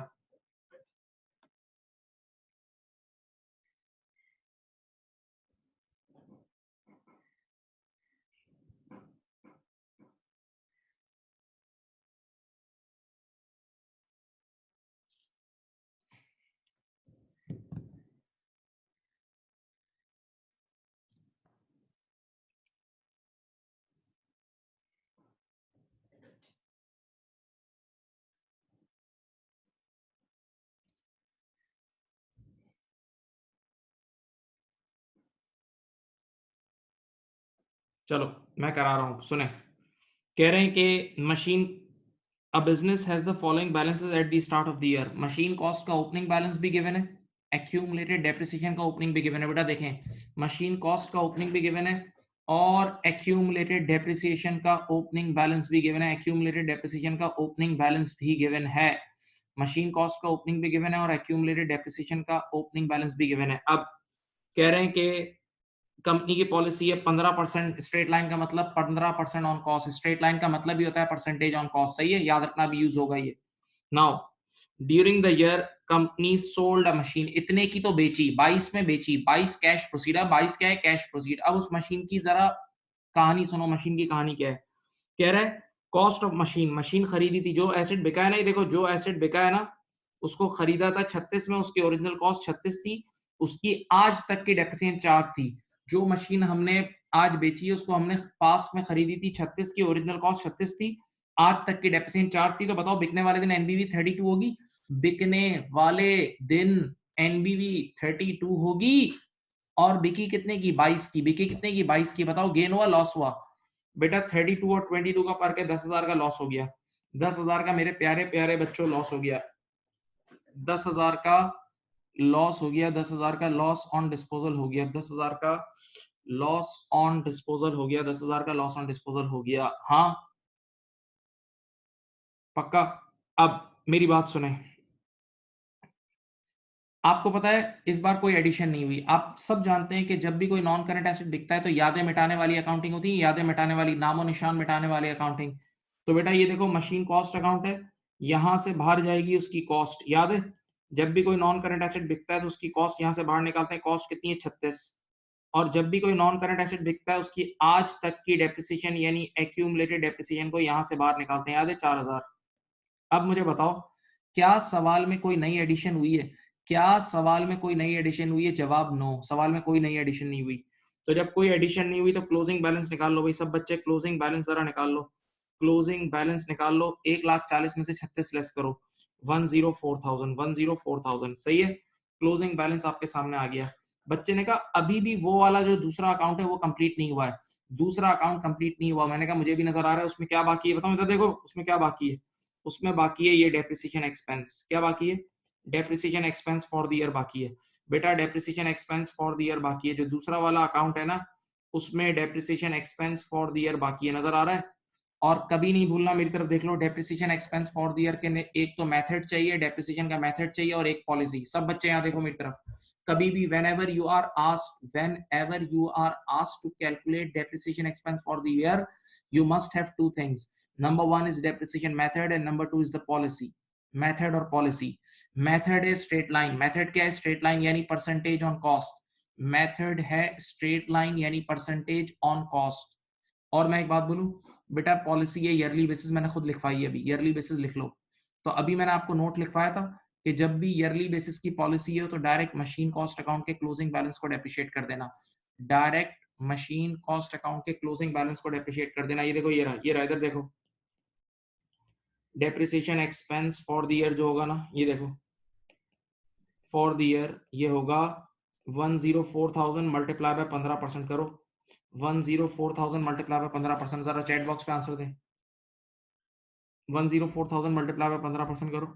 चलो मैं करा रहा हूं, सुने। कह रहे हैं कि machine a business has the following balances at the start of the year. Machine cost का ओपनिंग बैलेंस भी गिवन है, एक्यूमुलेटेड डेप्रिसिएशन का ओपनिंग भी गिवन है। बेटा देखें, मशीन कॉस्ट का ओपनिंग भी गिवन है और एक्यूमुलेटेड डेप्रिसिएशन का ओपनिंग बैलेंस भी गिवन है। एक्यूमुलेटेड डेप्रिसिएशन का ओपनिंग बैलेंस भी गिवन है। मशीन कॉस्ट का ओपनिंग भी गिवन है और एक्यूमुलेटेड डेप्रिसिएशन का ओपनिंग बैलेंस भी गिवन है। अब कह रहे हैं कि कंपनी की पॉलिसी है 15%। स्ट्रेट लाइन का मतलब 15% ऑन कॉस्ट। स्ट्रेट लाइन का मतलब ही होता है परसेंटेज ऑन कॉस्ट। सही है, याद रखना, भी यूज होगा ये। Now during the year company sold a machine. इतने की तो बेची, 22 में बेची, 22 कैश प्रोसीड। 22 क्या है? Cash proceed. अब उस मशीन की जरा कहानी सुनो। मशीन की कहानी क्या है? कह रहा है कॉस्ट ऑफ मशीन। मशीन खरीदी थी, जो एसेट बिका है ना, ये देखो, जो एसेट बिका है ना, उसको खरीदा था 36 में, उसकी ओरिजिनल कॉस्ट 36 थी। उसकी आज तक की डेप्रिसिएशन 4 थी। जो मशीन हमने आज बेची है उसको हमने पास्ट में खरीदी थी 36 की, ओरिजिनल कॉस्ट 36 थी, आज तक की डेप्रिसिएशन 4 थी। तो बताओ बिकने वाले दिन एनबीवी 32 होगी? बिकने वाले दिन एनबीवी 32 होगी। और बिकी कितने की? 22 की। बिकी कितने की? 22 की। बताओ गेन हुआ लॉस हुआ? बेटा 32 और 22 का फर्क है, 10,000 का लॉस हो गया। 10,000 का मेरे प्यारे प्यारे बच्चों लॉस हो गया। 10,000 का लॉस हो गया। 10,000 का लॉस ऑन डिस्पोजल हो गया। 10,000 का लॉस ऑन डिस्पोजल हो गया। 10,000 का लॉस ऑन डिस्पोजल हो गया। हाँ पक्का। अब मेरी बात सुने। आपको पता है इस बार कोई एडिशन नहीं हुई। आप सब जानते हैं कि जब भी कोई नॉन करंट एसेट दिखता है तो यादें मिटाने वाली अकाउंटिंग होती है। यादें मिटाने वाली, नामो निशान मिटाने वाली अकाउंटिंग। तो बेटा ये देखो, मशीन कॉस्ट अकाउंट है, यहां से बाहर जाएगी उसकी कॉस्ट। याद है, जब भी कोई नॉन करंट एसेट बिकता है तो उसकी कॉस्ट यहां से बाहर निकालते हैं। कॉस्ट कितनी है? 36। और जब भी कोई नॉन करंट एसेट बिकता है उसकी आज तक की डेप्रिसिएशन यानी एक्यूमुलेटेड डेप्रिसिएशन को यहां से बाहर निकालते हैं। याद है? 4,000। अब मुझे बताओ, क्या सवाल में कोई नई एडिशन हुई है? क्या सवाल में कोई नई एडिशन हुई है? जवाब नो, सवाल में कोई नई एडिशन नहीं हुई। तो जब कोई एडिशन नहीं हुई तो क्लोजिंग बैलेंस निकाल लो भाई सब बच्चे। क्लोजिंग बैलेंस जरा निकाल लो। क्लोजिंग बैलेंस निकाल लो। 1,40,000 में से 36 लेस करो। 104,000। 104,000 सही है। क्लोजिंग बैलेंस आपके सामने आ गया। बच्चे ने कहा अभी भी वो वाला जो दूसरा अकाउंट है वो कंप्लीट नहीं हुआ है। दूसरा अकाउंट कंप्लीट नहीं हुआ। मैंने कहा मुझे भी नजर आ रहा है, उसमें क्या बाकी है बताओ। इधर देखो उसमें क्या बाकी है। उसमें बाकी है ये डेप्रिसिएशन एक्सपेंस। क्या बाकी है? Depreciation expense for the year बाकी है। बेटा depreciation expense for the year बाकी है। जो दूसरा वाला अकाउंट है ना, उसमें depreciation expense for the year बाकी है। नजर आ रहा है? और कभी नहीं भूलना, मेरी तरफ देख लो, depreciation expense for the year के एक तो मेथड चाहिए, डेप्रिसिएशन का मेथड चाहिए, और एक पॉलिसी। सब बच्चे यहाँ देखो मेरी तरफ। कभी भी whenever you are asked to calculate depreciation expense for the year, you must have two things. Number one is depreciation method and number two is the policy. Method और पॉलिसी। मेथड है स्ट्रेट लाइन। मेथड क्या है? Straight line यानी percentage on cost. Method है straight line यानी percentage on cost. और मैं एक बात बोलूं बेटा, पॉलिसी है ईयरली बेसिस। मैंने खुद लिखवाई है, अभी ईयरली बेसिस लिख लो। तो अभी मैंने आपको नोट लिखवाया था कि जब भी ईयरली बेसिस की पॉलिसी हो तो डायरेक्ट मशीन कॉस्ट अकाउंट के क्लोजिंग बैलेंस को डेप्रिशिएट कर देना। डायरेक्ट मशीन कॉस्ट अकाउंट के क्लोजिंग बैलेंस को डेप्रिशिएट कर देना। ये देखो, ये रहा, इधर देखो, depreciation expense for the year जो होगा ना, ये देखो, फॉर द ईयर ये होगा 104,000 मल्टीप्लाई बाय 15% करो। 104,000 मल्टीप्लाई बाय 15%, जरा चैट बॉक्स पे आंसर दें। 104,000 मल्टीप्लाई बाय 15% करो,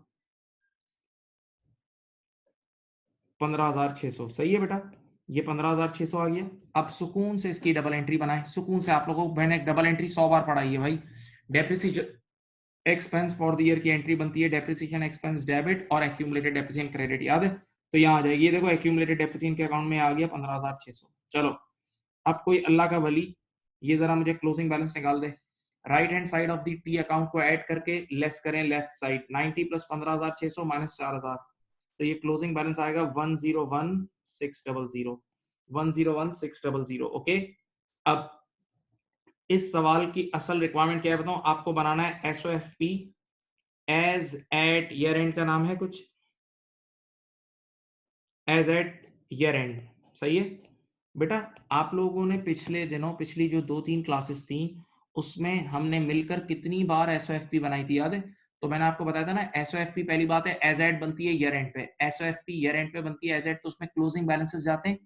15,600। सही है बेटा, ये 15,600 आ गया। अब सुकून से इसकी डबल एंट्री बनाए, सुकून से। आप लोगों को मैंने डबल एंट्री 100 बार पढ़ाई है भाई। Depreciation expense for the year की एंट्री बनती है डेप्रिसिएशन एक्सपेंस डेबिट और एक्यूमुलेटेड डेप्रिसिएशन क्रेडिट, याद है? तो यहाँ आ जाएगी, ये देखो एक्यूमुलेटेड डेप्रिसिएशन के अकाउंट में आ गया 15,600। चलो, अब कोई अल्लाह का वली ये जरा मुझे क्लोजिंग बैलेंस निकाल दे। Right hand side of the T account को ऐड करके लेस करें लेफ्ट साइड, 90 प्लस 15,600 माइनस 4,000, तो ये क्लोजिंग बैलेंस आएगा 101,600, 101,600। ओके, अब इस सवाल की असल रिक्वायरमेंट क्या है बताऊं आपको? बनाना है एसओएफपी एज एट ईयर एंड, का नाम है कुछ एज एट ईयर एंड। सही है बेटा, आप लोगों ने पिछले दिनों पिछली जो 2-3 क्लासेस थी उसमें हमने मिलकर कितनी बार एसओएफपी बनाई थी, याद है? तो मैंने आपको बताया था ना, एसओएफपी पहली बात है एज एट बनती है ईयर एंड पे, एसओएफपी ईयर एंड पे बनती है एज एट, तो उसमें क्लोजिंग बैलेंसेस जाते हैं।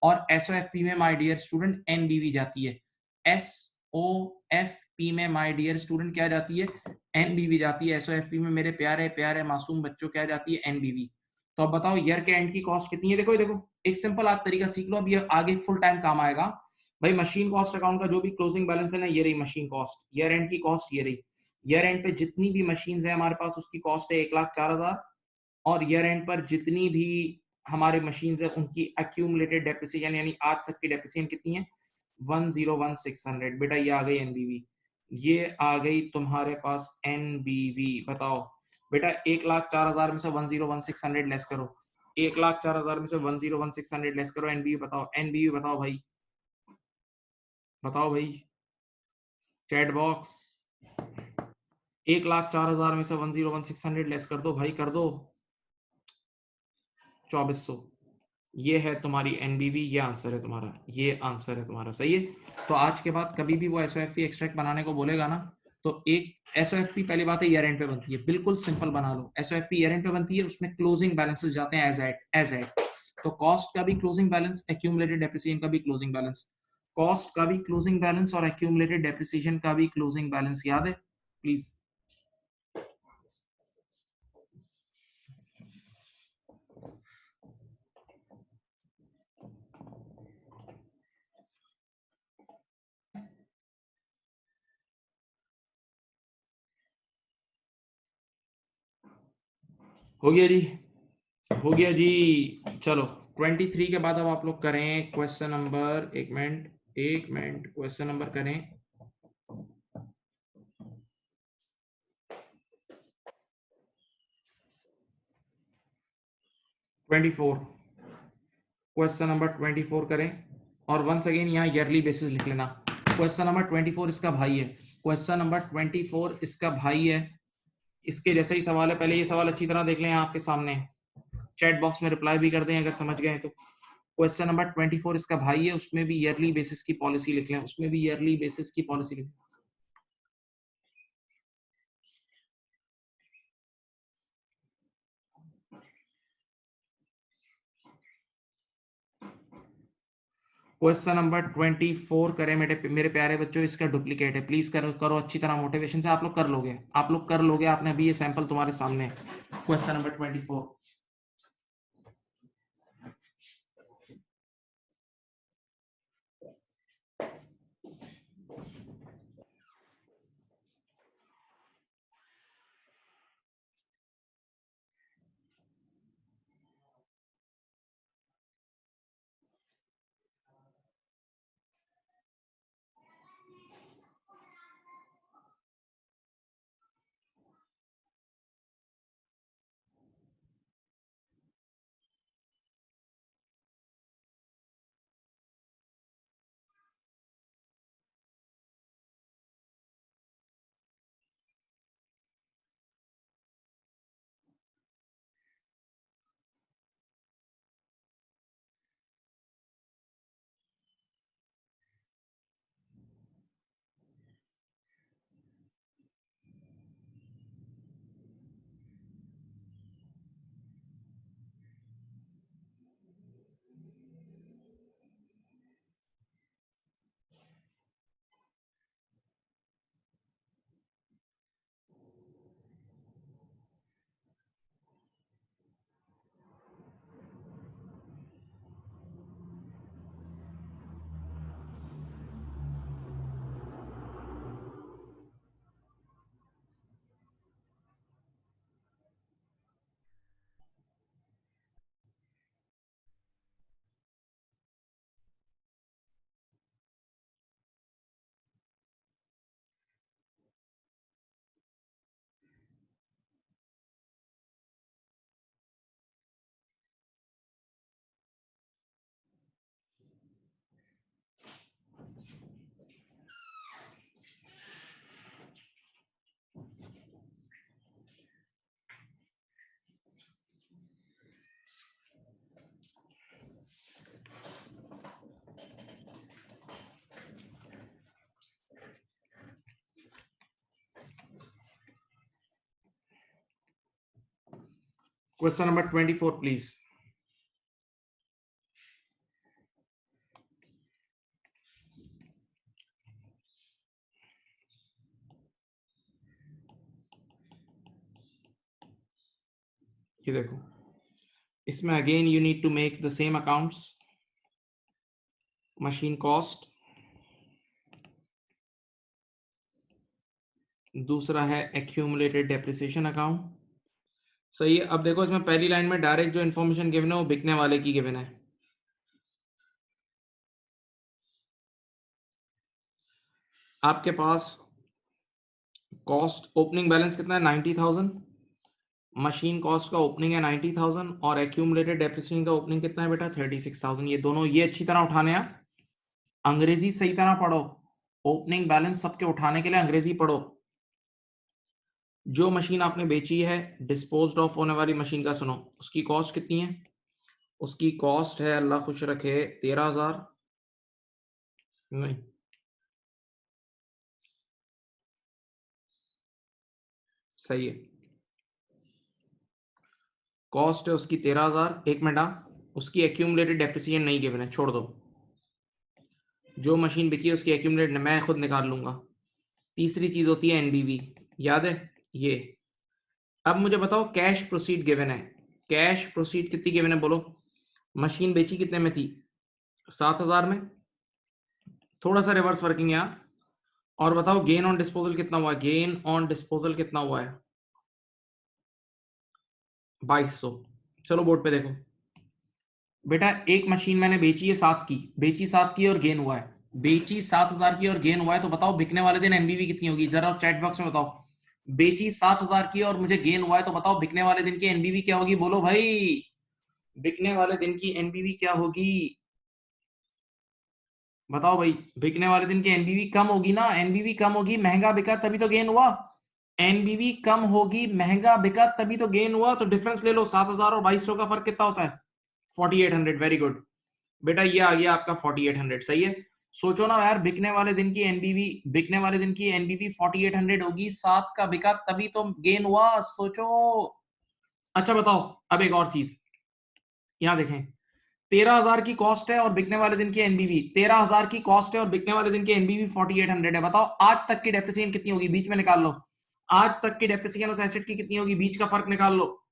और एसओएफपी में माय डियर स्टूडेंट एनबीवी जाती है। एसओएफपी में माय डियर स्टूडेंट क्या जाती है? एनबीवी जाती है। एसओएफपी में मेरे प्यारे प्यारे मासूम बच्चों क्या जाती है? एनबीवी। तो अब बताओ ईयर के एंड की कॉस्ट कितनी है? देखो, ये देखो, एक सिंपल आप तरीका सीख लो, अब ये आगे फुल टाइम काम आएगा। भाई मशीन कॉस्ट अकाउंट का जो भी क्लोजिंग बैलेंस है ना, ये रही मशीन कॉस्ट, ईयर एंड की कॉस्ट ये रही। ईयर एंड पे जितनी भी मशीन है हमारे पास उसकी कॉस्ट है 1,04,000, और ईयर एंड पर जितनी भी हमारे मशीन है उनकी एक्यूमुलेटेड डेप्रिसिएशन यानी आज तक की डेप्रिसिएशन कितनी है? 101,600। बेटा ये आ गई एनबीवी, ये आ गई तुम्हारे पास एनबीवी। बताओ बेटा, 1,04,000 में से 101,600 लेस करो, 1,04,000 में से 101,600 लेस करो, एनबीवी बताओ, एनबीवी बताओ भाई, बताओ भाई, चैट बॉक्स। 1,04,000 में से 101,600 लेस कर दो भाई, कर दो, 2,400। ये है तुम्हारी एनबीवी, ये आंसर है तुम्हारा, ये आंसर है तुम्हारा। सही है। तो आज के बाद कभी भी वो एसओएफपी एक्सट्रैक्ट बनाने को बोलेगा ना, तो एक एसओएफपी पहली बात है ईयर एंड पे बनती है, बिल्कुल सिंपल बना लो। एसओएफपी ईयर एंड पे बनती है, उसमें क्लोजिंग बैलेंसेस जाते हैं एज एट। तो कॉस्ट का भी क्लोजिंग बैलेंस, एक्यूमुलेटेड डेप्रिसिएशन का भी क्लोजिंग बैलेंस, कॉस्ट का भी क्लोजिंग बैलेंस और एक्यूमुलेटेड डेप्रिसिएशन का भी क्लोजिंग बैलेंस याद है प्लीज? हो गया जी, हो गया जी। चलो 23 के बाद अब आप लोग करें क्वेश्चन नंबर, एक मिनट एक मिनट, क्वेश्चन नंबर करें 24, क्वेश्चन नंबर 24 करें। और वंस अगेन यहाँ ईयरली बेसिस लिख लेना। क्वेश्चन नंबर 24 इसका भाई है, क्वेश्चन नंबर 24 इसका भाई है, इसके जैसे ही सवाल है। पहले ये सवाल अच्छी तरह देख लें आपके सामने, चैट बॉक्स में रिप्लाई भी कर दें अगर समझ गए तो। क्वेश्चन नंबर 24 इसका भाई है, उसमें भी ईयरली बेसिस की पॉलिसी लिख लें, उसमें भी ईयरली बेसिस की पॉलिसी लिख लें। क्वेश्चन नंबर 24 करें मेरे मेरे प्यारे बच्चों, इसका डुप्लीकेट है, प्लीज करो करो अच्छी तरह, मोटिवेशन से। आप लोग कर लोगे, आप लोग कर लोगे, आपने अभी ये सैंपल तुम्हारे सामने है। Question number 24, question number 24 please. ये देखो, इसमें again you need to make the same accounts, machine cost, दूसरा है एक्यूमुलेटेड डेप्रिसिएशन अकाउंट। सही है। अब देखो इसमें पहली लाइन में डायरेक्ट जो इन्फॉर्मेशन गिवन है वो बिकने वाले की गिवन है। आपके पास कॉस्ट ओपनिंग बैलेंस कितना है 90,000, मशीन कॉस्ट का ओपनिंग है 90,000 और एक्यूमुलेटेड डेप्रिसिएशन का ओपनिंग कितना है बेटा 36,000। ये दोनों ये अच्छी तरह उठाने हैं, अंग्रेजी सही तरह पढ़ो, ओपनिंग बैलेंस सबके उठाने के लिए अंग्रेजी पढ़ो। जो मशीन आपने बेची है डिस्पोज्ड ऑफ होने वाली मशीन का सुनो, उसकी कॉस्ट कितनी है? उसकी कॉस्ट है अल्लाह खुश रखे 13,000, नहीं सही है, कॉस्ट है उसकी 13,000। एक मिनट, उसकी एक्यूमुलेटेड डेप्रिसिएशन नहीं गिवन है, छोड़ दो। जो मशीन बिकी है उसकी एक्यूमुलेटेड मैं खुद निकाल लूंगा। तीसरी चीज होती है एनबीवी, याद है ये। अब मुझे बताओ कैश प्रोसीड गिवन है, कैश प्रोसीड कितनी गिवन है बोलो? मशीन बेची कितने में थी? 7,000 में। थोड़ा सा रिवर्स वर्किंग यहाँ। और बताओ गेन ऑन डिस्पोजल कितना हुआ है? गेन ऑन डिस्पोजल कितना हुआ है? 2200। चलो बोर्ड पे देखो बेटा, एक मशीन मैंने बेची है 7 की, बेची 7 की और गेन हुआ है, बेची 7,000 की और गेन हुआ है, तो बताओ बिकने वाले दिन एनबीवी कितनी होगी? जरा चैट बॉक्स में बताओ। बेची 7,000 की और मुझे गेन हुआ है, तो बताओ बिकने वाले दिन की एनबीवी क्या होगी? बोलो भाई, बिकने वाले दिन की एनबीवी क्या होगी? बताओ भाई, बिकने वाले दिन की एनबीवी कम होगी ना, एनबीवी कम होगी, महंगा बिका तभी तो गेन हुआ। एनबीवी कम होगी, महंगा बिका तभी तो गेन हुआ। तो डिफरेंस ले लो, 7,000 और 2200 का फर्क कितना होता है? 4800। वेरी गुड बेटा, ये आ गया आपका 4800। सही है। सोचो ना यार, बिकने वाले दिन की एनबीवी, बिकने वाले दिन की एनबीवी 4800 होगी, 7 का बिका तभी तो गेन हुआ, सोचो। अच्छा बताओ, अब एक और चीज यहां देखें, 13,000 की कॉस्ट है और बिकने वाले दिन की एनबीवी 13,000 की कॉस्ट है और बिकने वाले दिन की एनबीवी 4800 है। बताओ आज तक की डेप्रिसिएशन कितनी होगी? बीच में निकाल लो, आज तक की डेप्रिसिएशन उस एसेट की कितनी होगी? बीच का फर्क निकाल लो।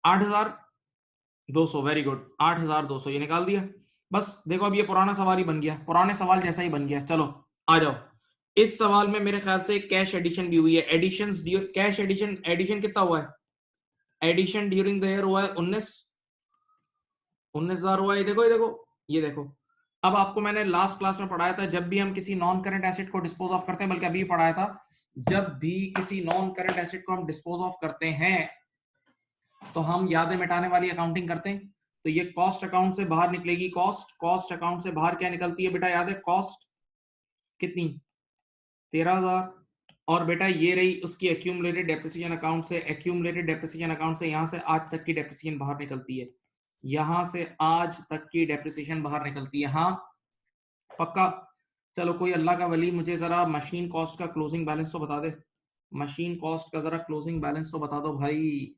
8,200। वेरी गुड, 8,200 ये निकाल दिया। बस देखो, अब ये पुराना सवाल ही बन गया, पुराने सवाल जैसा ही बन गया। चलो आ जाओ, इस सवाल में मेरे ख्याल से कैश एडिशन भी हुई है। एडिशन, कैश एडिशन, एडिशन कितना हुआ है? एडिशन ड्यूरिंग द ईयर हुआ है 19,000 हुआ है। ये देखो, ये देखो, ये देखो। अब आपको मैंने लास्ट क्लास में पढ़ाया था, जब भी हम किसी नॉन करंट एसेट को डिस्पोज ऑफ करते हैं, बल्कि अभी पढ़ाया था, जब भी किसी नॉन करंट एसेट को हम डिस्पोज ऑफ करते हैं तो हम यादें मिटाने वाली अकाउंटिंग करते हैं। तो ये कॉस्ट अकाउंट से बाहर निकलेगी, कॉस्ट, कॉस्ट अकाउंट से बाहर क्या निकलती है बेटा? याद है कॉस्ट कितनी? 13,000। और बेटा ये रही उसकी एक्यूमुलेटेड डेप्रिसिएशन अकाउंट से, एक्यूमुलेटेड डेप्रिसिएशन अकाउंट से यहां से आज तक की डेप्रिसिएशन बाहर निकलती है, यहां से आज तक की डेप्रिसिएशन बाहर निकलती है। हाँ पक्का। चलो कोई अल्लाह का वली मुझे जरा मशीन कॉस्ट का क्लोजिंग बैलेंस तो बता दे, मशीन कॉस्ट का जरा क्लोजिंग बैलेंस तो बता दो भाई।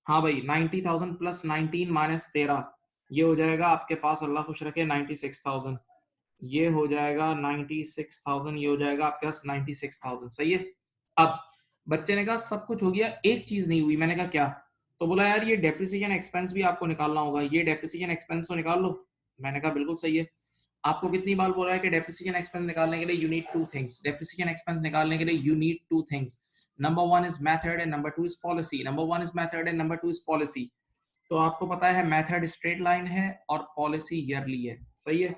हाँ भाई, 90,000 प्लस 19 माइनस 13, ये हो जाएगा आपके पास अल्लाह खुश रखे 96,000। ये हो जाएगा 96,000, ये हो जाएगा आपके पास 96,000। सही है। अब बच्चे ने कहा सब कुछ हो गया, एक चीज नहीं हुई। मैंने कहा क्या? तो बोला यार ये डेप्रिसिएशन एक्सपेंस भी आपको निकालना होगा, ये डेप्रिसिएशन एक्सपेंस तो निकाल लो। मैंने कहा बिल्कुल सही है। आपको कितनी बार बोला है कि डेप्रिसिएशन एक्सपेंस निकालने के लिए you need two things, depreciation expense निकालने के लिए you need two things. Number 1 is method and number 2 is policy. Number 1 is method and number 2 is policy. तो आपको पता है मेथड स्ट्रेट लाइन है और पॉलिसी ईयरली है। सही है।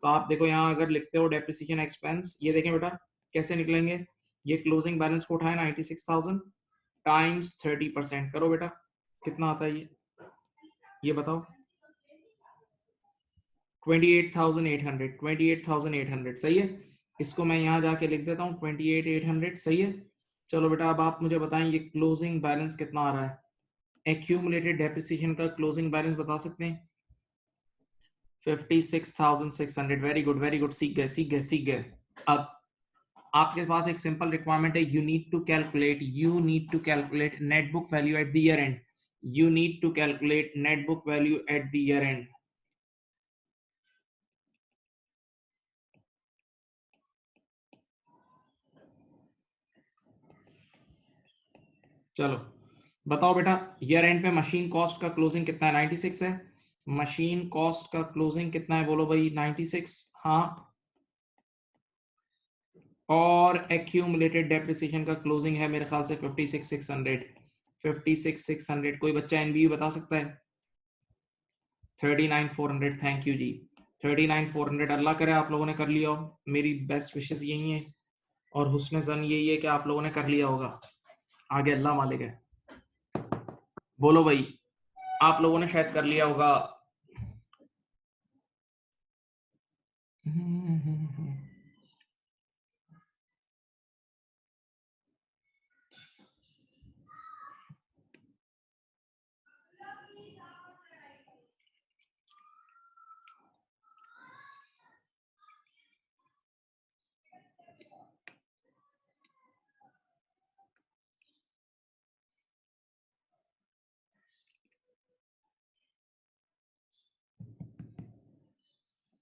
तो आप देखो यहाँ अगर लिखते हो डेप्रिसिएशन एक्सपेंस, ये देखें बेटा कैसे निकलेंगे। ये क्लोजिंग बैलेंस को उठाए 96,000 टाइम्स 30% करो बेटा, कितना आता है ये बताओ? 28,800, 28,800। सही है। इसको मैं यहाँ जाके लिख देता हूँ 28,800। सही है। चलो बेटा अब आप मुझे बताएं ये क्लोजिंग बैलेंस कितना आ रहा है? एक्यूमुलेटेड डेप्रिसिएशन का क्लोजिंग बैलेंस बता सकते हैं? 56,600। वेरी गुड, वेरी गुड, सीख गए, सीख गए, सीख गए। अब आपके पास एक सिंपल रिक्वायरमेंट है, you need to calculate net book value at the year end. You need to calculate net book value at the year end. चलो बताओ बेटा, ईयर एंड पे मशीन कॉस्ट का क्लोजिंग कितना है? 96 है। मशीन कॉस्ट का क्लोजिंग कितना है बोलो भाई? 96। हाँ, और एक्यूमुलेटेड डेप्रिसिएशन का क्लोजिंग है मेरे ख्याल से 56,600। 56,600। कोई बच्चा एनबीयू बता सकता है? 39,400। थैंक यू जी, 39,400। अल्लाह करे आप लोगों ने कर लिया हो, मेरी बेस्ट विशेस यही है और हुस्न ज़न यही है कि आप लोगों ने कर लिया होगा। आगे अल्लाह मालिक है। बोलो भाई, आप लोगों ने शायद कर लिया होगा।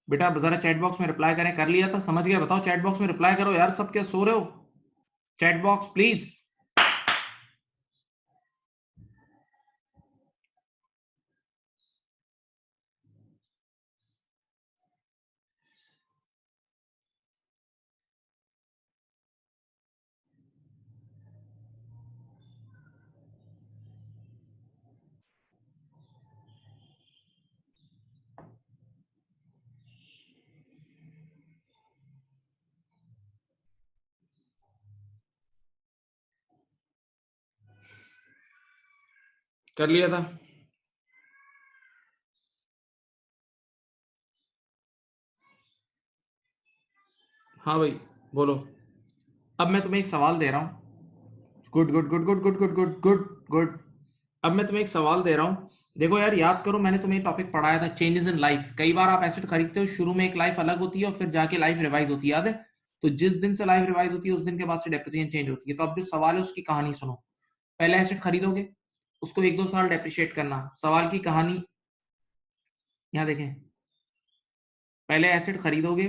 बेटा जरा चैट बॉक्स में रिप्लाई करें। कर लिया था, समझ गया? बताओ चैट बॉक्स में रिप्लाई करो यार, सब क्या सो रहे हो? Chat box please. कर लिया था। हाँ भाई बोलो। अब मैं तुम्हें एक सवाल दे रहा हूँ। Good good good good good good good good good. अब मैं तुम्हें एक सवाल दे रहा हूँ। देखो यार, याद करो, मैंने तुम्हें टॉपिक पढ़ाया था, चेंजेस इन लाइफ। कई बार आप एसेट खरीदते हो, शुरू में एक लाइफ अलग होती है और फिर जाके लाइफ रिवाइज होती है, याद है? तो जिस दिन से लाइफ रिवाइज होती है उस दिन के बाद से डेप्रिसिएशन चेंज होती है। तो अब जो सवाल है उसकी कहानी सुनो। पहले एसेट खरीदोगे, उसको 1-2 साल डेप्रिशिएट करना। सवाल की कहानी यहाँ देखें। पहले एसेट खरीदोगे,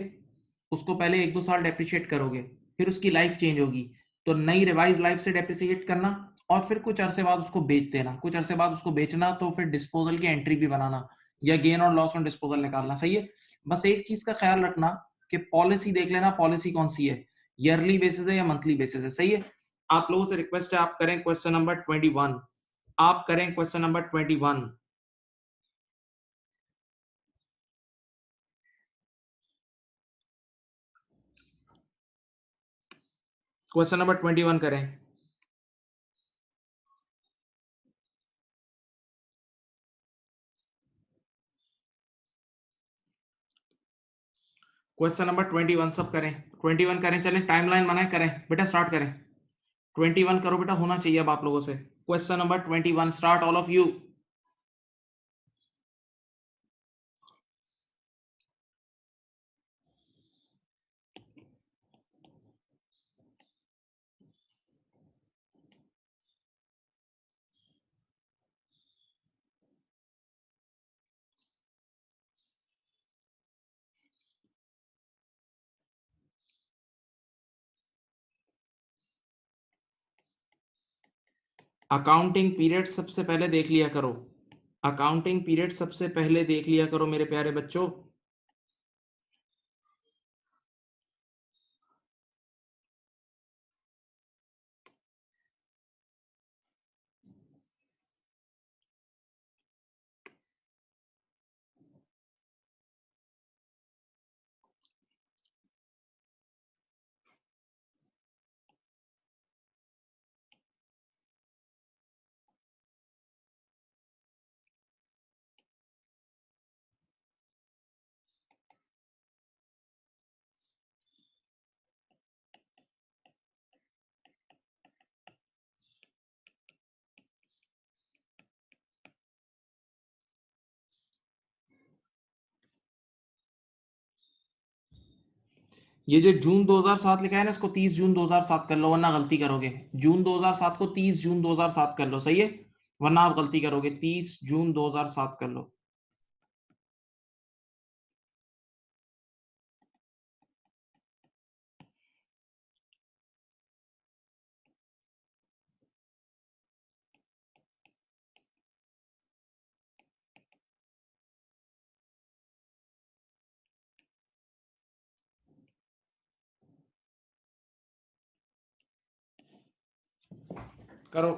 उसको पहले 1-2 साल डेप्रिशिएट करोगे, फिर उसकी लाइफ चेंज होगी, तो नई रिवाइज लाइफ से डेप्रिशिएट करना, और फिर कुछ अरसे बाद उसको बेच देना। कुछ अरसे बाद उसको बेचना, तो फिर डिस्पोजल की एंट्री भी बनाना या गेन और लॉस ऑन डिस्पोजल निकालना। सही है? बस एक चीज का ख्याल रखना कि पॉलिसी देख लेना, पॉलिसी कौन सी है, ईयरली बेसिस है या मंथली बेसिस है। सही है? आप लोगों से रिक्वेस्ट है, आप करें क्वेश्चन नंबर 21। आप करें क्वेश्चन नंबर 21। क्वेश्चन नंबर 21 करें। क्वेश्चन नंबर 21 सब करें। 21 करें, चलें टाइमलाइन बनाए, करें बेटा, स्टार्ट करें। 21 करो बेटा, होना चाहिए अब आप लोगों से। Question number 21 start, all of you. Accounting period सबसे पहले देख लिया करो। अकाउंटिंग पीरियड सबसे पहले देख लिया करो मेरे प्यारे बच्चों। ये जो जून 2007 लिखा है ना, इसको 30 जून 2007 कर लो, वरना गलती करोगे। जून 2007 को 30 जून 2007 कर लो। सही है? वरना आप गलती करोगे। 30 जून 2007 कर लो। करो।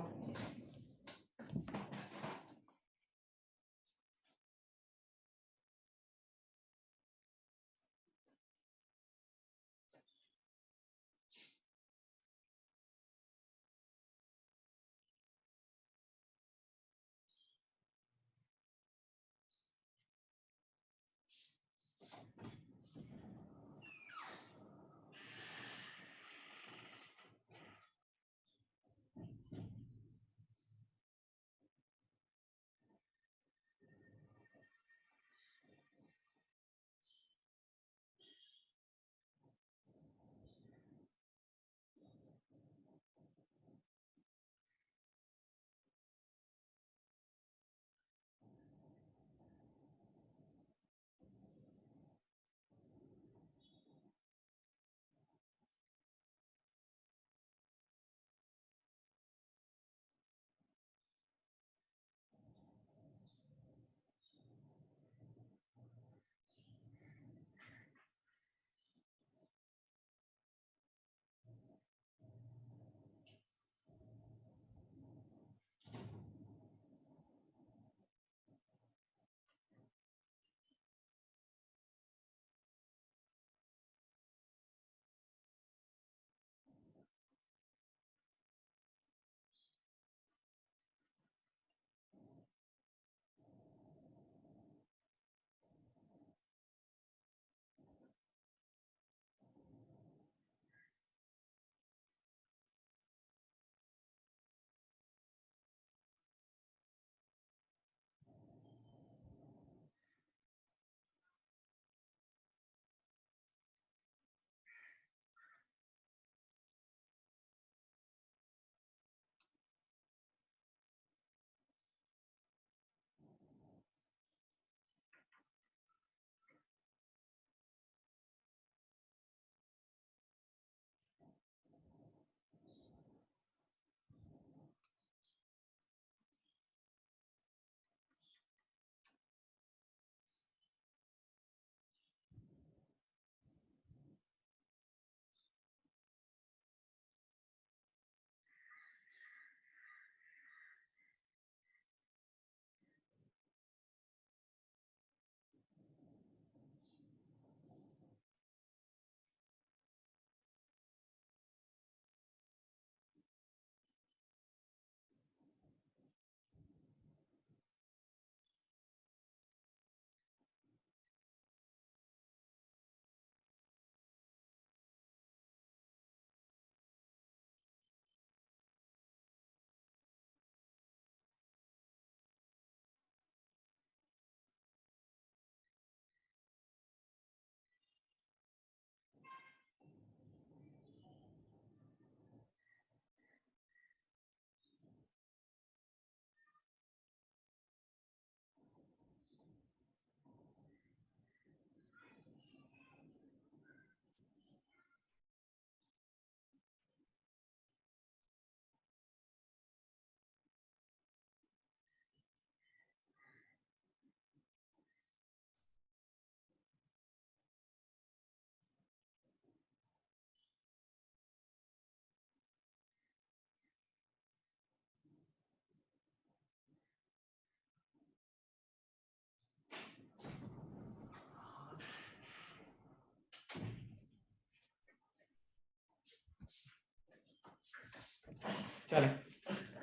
चले,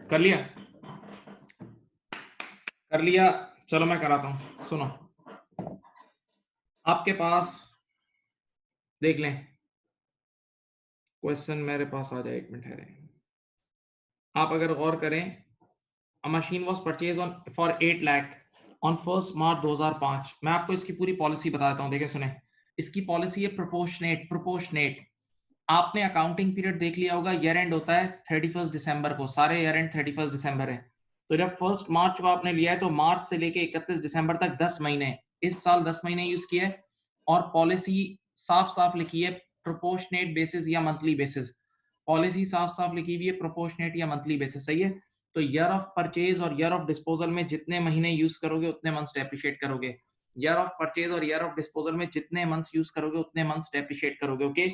कर लिया? कर लिया। चलो मैं कराता हूं, सुनो। आपके पास देख लें, क्वेश्चन मेरे पास आ जाए, 1 मिनट ठहरे। आप अगर गौर करें, अ machine was purchase on for 8 lakh on 1 मार्च 2005। मैं आपको इसकी पूरी पॉलिसी बताता हूं, देखिए सुने। इसकी पॉलिसी है प्रोपोर्शनेट। प्रोपोर्शनेट आपने अकाउंटिंग पीरियड देख लिया होगा, ईयर एंड होता है 31 दिसंबर को, सारे ईयर एंड 31 दिसंबर है। तो जब 1 मार्च को आपने लिया है तो मार्च से लेके 31 दिसंबर तक 10 महीने, इस साल 10 महीने यूज किए है और पॉलिसी साफ-साफ लिखी है प्रोपोर्शनेट बेसिस या मंथली बेसिस। पॉलिसी साफ-साफ लिखी हुई है प्रोपोर्शनेट या मंथली बेसिस, सही है? तो ईयर ऑफ परचेज और ईयर ऑफ डिस्पोजल में जितने महीने यूज करोगे उतने मंथ्स डेप्रिशिएट करोगे। ईयर ऑफ परचेज और ईयर ऑफ डिस्पोजल में जितने मंथ्स यूज करोगे उतने मंथ्स डेप्रिशिएट करोगे, ओके?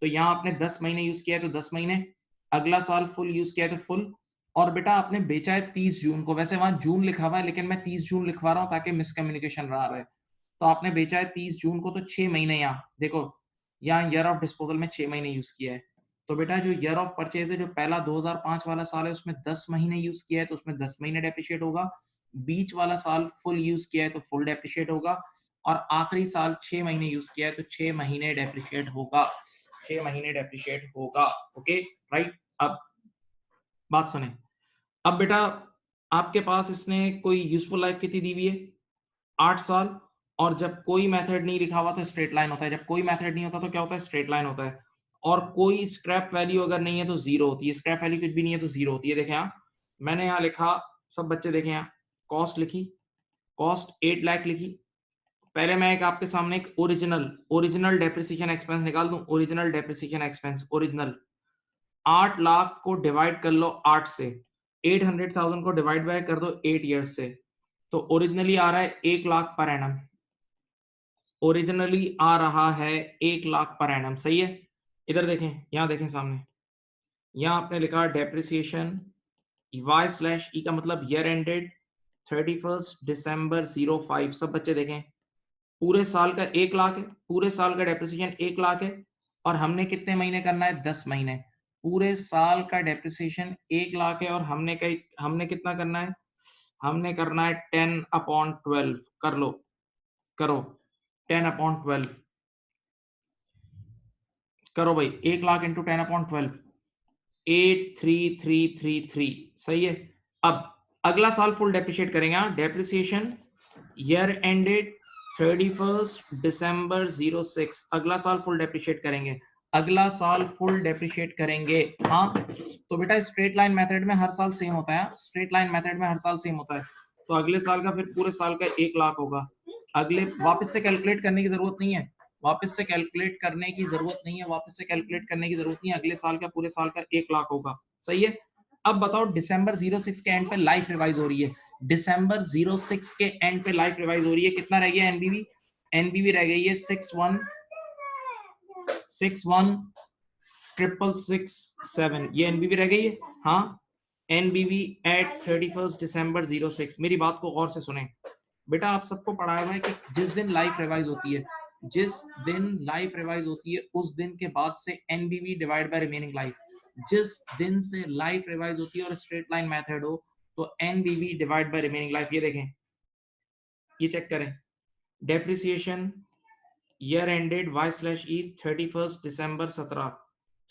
तो यहाँ आपने 10 महीने यूज किया है तो 10 महीने, अगला साल फुल यूज किया है तो फुल, और बेटा आपने बेचा है 30 जून को, वैसे वहां जून लिखा हुआ है लेकिन मैं 30 जून लिखवा रहा हूं ताकि मिसकम्युनिकेशन रहा रहे। तो आपने बेचा है 30 जून को तो 6 महीने, यहाँ देखो, यहाँ ईयर ऑफ डिस्पोजल में 6 महीने यूज किया है। तो बेटा जो ईयर ऑफ परचेज है, जो पहला 2005 वाला साल है उसमें 10 महीने यूज किया है तो उसमें 10 महीने डेप्रिशिएट होगा। बीच वाला साल फुल यूज किया है तो फुल डेप्रिशिएट होगा, और आखिरी साल 6 महीने यूज किया है तो 6 महीने डेप्रिशिएट होगा। 6 महीने डेप्रिशिएट होगा, ओके राइट। अब बात सुने, अब बेटा आपके पास इसने कोई यूजफुल लाइफ कितनी दी हुई है? 8 साल। और जब कोई मेथड नहीं लिखा हुआ तो स्ट्रेट लाइन होता है, जब कोई मेथड नहीं होता तो क्या होता है? स्ट्रेट लाइन होता है। और कोई स्क्रैप वैल्यू अगर नहीं है तो जीरो होती है, स्क्रैप वैल्यू कुछ भी नहीं है तो जीरो होती है। देखें यहाँ मैंने यहाँ लिखा, सब बच्चे देखें यहाँ, कॉस्ट लिखी, कॉस्ट 8 लाख लिखी। पहले मैं एक आपके सामने एक ओरिजिनल डेप्रिसिएशन एक्सपेंस निकाल दूं। Original depreciation expense, original 8 lakh को डिवाइड कर लो 8 से, 800,000 को डिवाइड बाय कर दो 8 ईयर्स से, तो ओरिजिनली आ रहा है 1 लाख पर एनम। ओरिजिनली आ रहा है 1 लाख पर एनम, सही है? इधर देखें, यहां देखें सामने, यहां आपने लिखा डेप्रिसिएशन वाई स्लैश ई का मतलब ईयर एंडेड 31 दिसंबर 05। सब बच्चे देखें, पूरे साल का 1 लाख है, पूरे साल का डेप्रिसिएशन 1 लाख है, और हमने कितने महीने करना है? 10 महीने। पूरे साल का डेप्रिसिएशन 1 लाख है और हमने कितना करना है? हमने करना है 10/12। कर लो, करो 10/12, करो भाई, 1 लाख इंटू 10/12, 83333, सही है? अब अगला साल फुल डेप्रिशिएट करेंगे। डेप्रिसिएशन ईयर एंडेड 31 दिसंबर 06, अगला साल फुल डेप्रिशिएट करेंगे, अगला साल फुल डेप्रिशिएट करेंगे। हाँ, तो बेटा स्ट्रेट लाइन मेथड में हर साल सेम होता है, स्ट्रेट लाइन मेथड में हर साल सेम होता है। तो अगले साल का फिर पूरे साल का 1 लाख होगा। अगले वापस से कैलकुलेट करने की जरूरत नहीं है, वापस से कैलकुलेट करने की जरूरत नहीं है, वापस से कैलकुलेट करने की जरूरत नहीं है। अगले साल का पूरे साल का 1 लाख होगा, सही है? अब बताओ दिसंबर 06 के एंड पे लाइफ रिवाइज हो रही है, दिसंबर 06 के एंड पे लाइफ रिवाइज हो रही है, कितना रह गया एनबीवी? एनबीवी रह गई है 61,616,667, ये एनबीवी रह गई है। हाँ, एनबीवी एट 31 दिसंबर 06। मेरी बात को गौर से सुने बेटा, आप सबको पढ़ाया हुआ है कि जिस दिन लाइफ रिवाइज होती है, जिस दिन लाइफ रिवाइज होती है उस दिन के बाद से एनबीवी डिवाइड बाय रिमेनिंग लाइफ। जिस दिन से लाइफ रिवाइज होती है और स्ट्रेट लाइन मेथड हो तो NBV divide by remaining life. ये देखें, ये चेक करें, depreciation year ended Y slash E 31 December 17,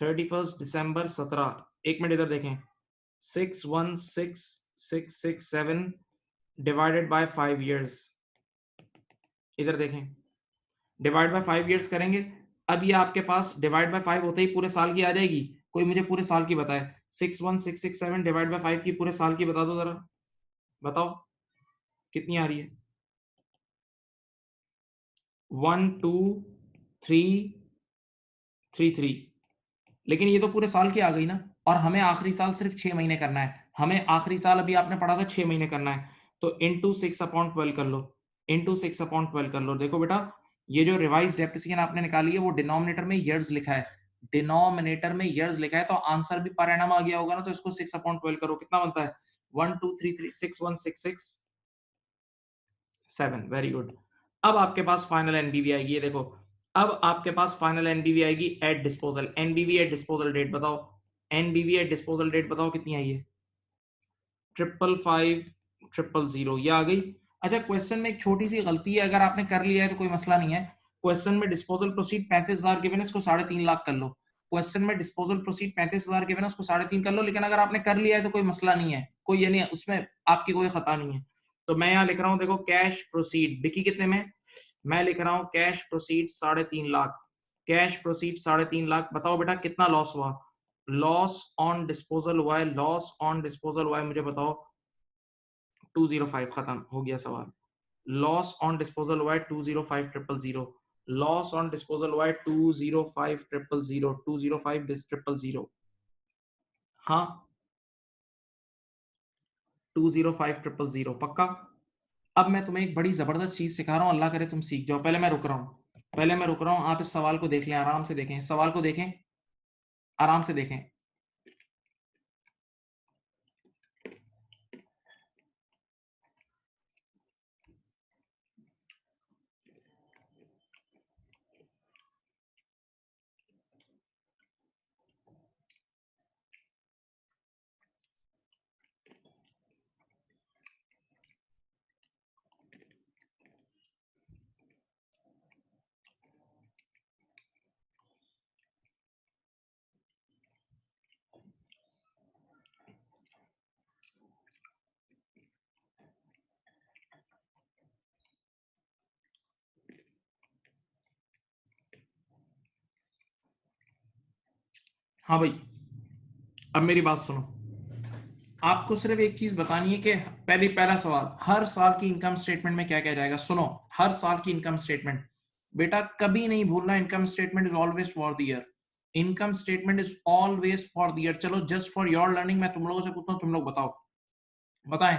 31 December 17, एक मिनट इधर देखें, 616667 डिवाइडेड बाय 5 इयर्स, इधर देखें, डिवाइड बाय 5 इयर्स करेंगे। अब ये आपके पास डिवाइड बाय 5 होते ही पूरे साल की आ जाएगी। कोई मुझे पूरे साल की बताए, 616667 डिवाइड बाय 5 की पूरे साल की बता दो जरा, बताओ कितनी आ रही है? 123333। लेकिन ये तो पूरे साल की आ गई ना, और हमें आखिरी साल सिर्फ 6 महीने करना है। हमें आखिरी साल अभी आपने पढ़ा था 6 महीने करना है, तो इंटू 6/12 कर लो, इंटू 6/12 कर लो। देखो बेटा, ये जो रिवाइज डेप्रिसिएशन आपने निकाली है वो डिनोमिनेटर में ईयर्स लिखा है, डिनोमिनेटर में ईयर्स लिखा है, तो आंसर भी पर एनम आ गया होगा ना, तो इसको 6/12 करो, कितना बनता है? 123361667। Very good. अब आपके पास फाइनल एनबीवी आएगी, ये देखो, अब आपके पास फाइनल एनबीवी आएगी at disposal. NBV at disposal date बताओ, एनबीवी एट डिस्पोजल डेट बताओ कितनी आई है? 555,000, ये आ गई। अच्छा, क्वेश्चन में एक छोटी सी गलती है, अगर आपने कर लिया है तो कोई मसला नहीं है। क्वेश्चन में डिस्पोजल प्रोसीड 35,000 गिवन है, इसको 3.5 लाख कर लो। क्वेश्चन में डिस्पोजल प्रोसीड 35,000 गिवन है, उसको 3.5 कर लो, लेकिन अगर आपने कर लिया है तो कोई मसला नहीं है, कोई यानी उसमें आपकी कोई खता नहीं है। तो मैं यहाँ लिख रहा हूँ, देखो, कैश प्रोसीड बिकी कितने में? मैं लिख रहा हूँ cash proceed 3.5 lakh, cash proceed 3.5 lakh. बताओ बेटा कितना लॉस हुआ? लॉस ऑन डिस्पोजल हुआ है, लॉस ऑन डिस्पोजल हुआ है, मुझे बताओ 205 खत्म हो गया सवाल। लॉस ऑन डिस्पोजल हुआ है 205,000, लॉस ऑन डिस्पोजल हुआ है 205,000, 205,000। हाँ 205,000 पक्का। अब मैं तुम्हें एक बड़ी जबरदस्त चीज सिखा रहा हूं, अल्लाह करे तुम सीख जाओ। पहले मैं रुक रहा हूं, आप इस सवाल को देख लें, आराम से देखें, इस सवाल को देखें, आराम से देखें। हाँ भाई, अब मेरी बात सुनो। आपको सिर्फ एक चीज बतानी है कि पहला सवाल, हर साल की इनकम स्टेटमेंट में क्या क्या जाएगा। सुनो, हर साल की इनकम स्टेटमेंट, बेटा कभी नहीं भूलना, income statement is always for the year. Income statement is always for the year. चलो जस्ट फॉर योर लर्निंग मैं तुम लोगों से पूछता हूँ, तुम लोग बताओ, बताएं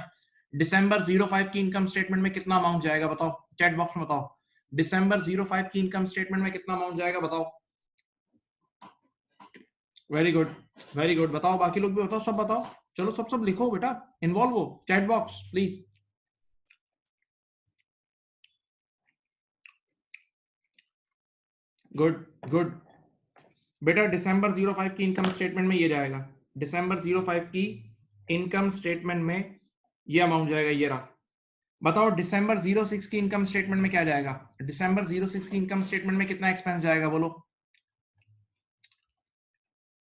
दिसंबर 05 की इनकम स्टेटमेंट में कितना अमाउंट जाएगा, बताओ चैट बॉक्स में बताओ। दिसंबर 05 की इनकम स्टेटमेंट में कितना अमाउंट जाएगा, बताओ। वेरी गुड, वेरी गुड, बताओ बाकी लोग भी बताओ, सब बताओ। चलो सब सब लिखो बेटा, इन्वॉल्व हो, chat box please. Good good. बेटा दिसंबर 05 की इनकम स्टेटमेंट में ये जाएगा, दिसंबर 05 की इनकम स्टेटमेंट में ये अमाउंट जाएगा, ये रहा। बताओ दिसंबर 06 की इनकम स्टेटमेंट में क्या जाएगा, दिसंबर 06 की इनकम स्टेटमेंट में कितना एक्सपेंस जाएगा, बोलो।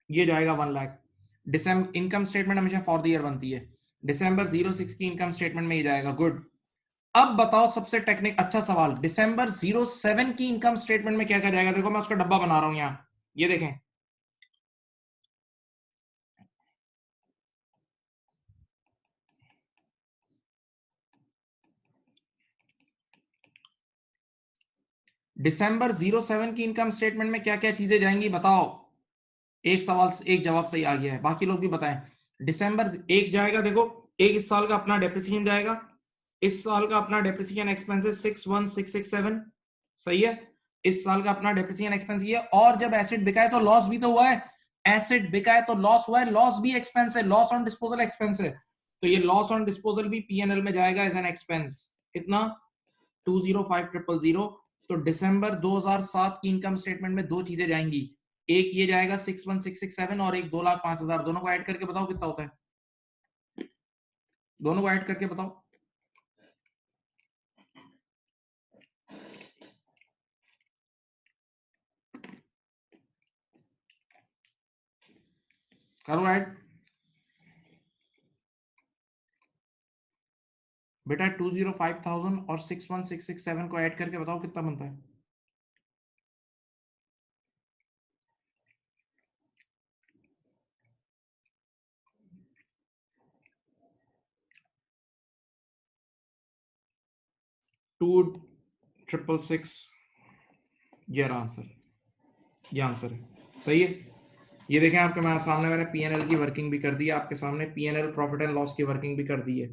ये जाएगा 1 लाख। दिसंबर इनकम स्टेटमेंट हमेशा फॉर द ईयर बनती है, दिसंबर 06 की इनकम स्टेटमेंट में ये जाएगा। गुड। अब बताओ सबसे टेक्निक, अच्छा सवाल, दिसंबर 07 की इनकम स्टेटमेंट में क्या क्या जाएगा। देखो मैं उसका डब्बा बना रहा हूं यहाँ, ये देखें। दिसंबर 07 की इनकम स्टेटमेंट में क्या क्या चीजें जाएंगी, बताओ। एक सवाल एक जवाब सही आ गया है, बाकी लोग भी बताएं। दिसंबर एक जाएगा, देखो, एक इस साल का अपना डेप्रिसिएशन जाएगा, इस साल का अपना डेप्रिसिएशन एक्सपेंसेस 61667, सही है। इस साल का अपना डेप्रिसिएशन एक्सपेंस ये है, और जब एसेट बिका है तो लॉस भी तो हुआ है, एसेट बिका है तो लॉस हुआ है, लॉस भी एक्सपेंस है, लॉस ऑन डिस्पोजल एक्सपेंस है, तो ये लॉस ऑन डिस्पोजल भी पीएनएल में जाएगा एज एन एक्सपेंस। कितना, 205,000। तो दिसंबर 2007 की इनकम स्टेटमेंट में दो चीजें जाएंगी, एक ये जाएगा 61667 और एक 2,05,000, दोनों को ऐड करके बताओ कितना होता है, दोनों को ऐड करके बताओ। करो ऐड बेटा, 205,000 और 61667 को ऐड करके बताओ कितना बनता है। टू 666, ये आंसर, ये आंसर है, सही है। ये देखें आपके सामने मैंने पीएनएल की वर्किंग भी कर दी है, आपके सामने पीएनएल प्रॉफिट एंड लॉस की वर्किंग भी कर दी है।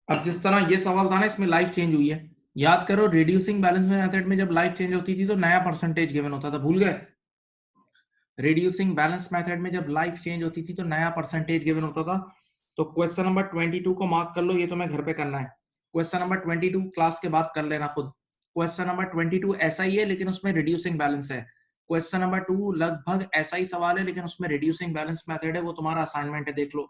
अब जिस तरह ये सवाल था ना, इसमें लाइफ चेंज हुई है, याद करो रिड्यूसिंग बैलेंस मेथड में जब लाइफ चेंज होती थी तो नया परसेंटेज गिवन होता था, भूल गए। रिड्यूसिंग बैलेंस मेथड में जब लाइफ चेंज होती थी तो नया परसेंटेज गिवन होता था। तो क्वेश्चन नंबर 22 को मार्क कर लो, ये तुम्हें घर पे करना है। क्वेश्चन नंबर 22 क्लास के बाद कर लेना खुद। क्वेश्चन नंबर 22 ऐसा ही है लेकिन उसमें रिड्यूसिंग बैलेंस है। क्वेश्चन नंबर 2 लगभग ऐसा ही सवाल है लेकिन उसमें रिड्यूसिंग बैलेंस मेथड है, वो तुम्हारा असाइनमेंट है, देख लो।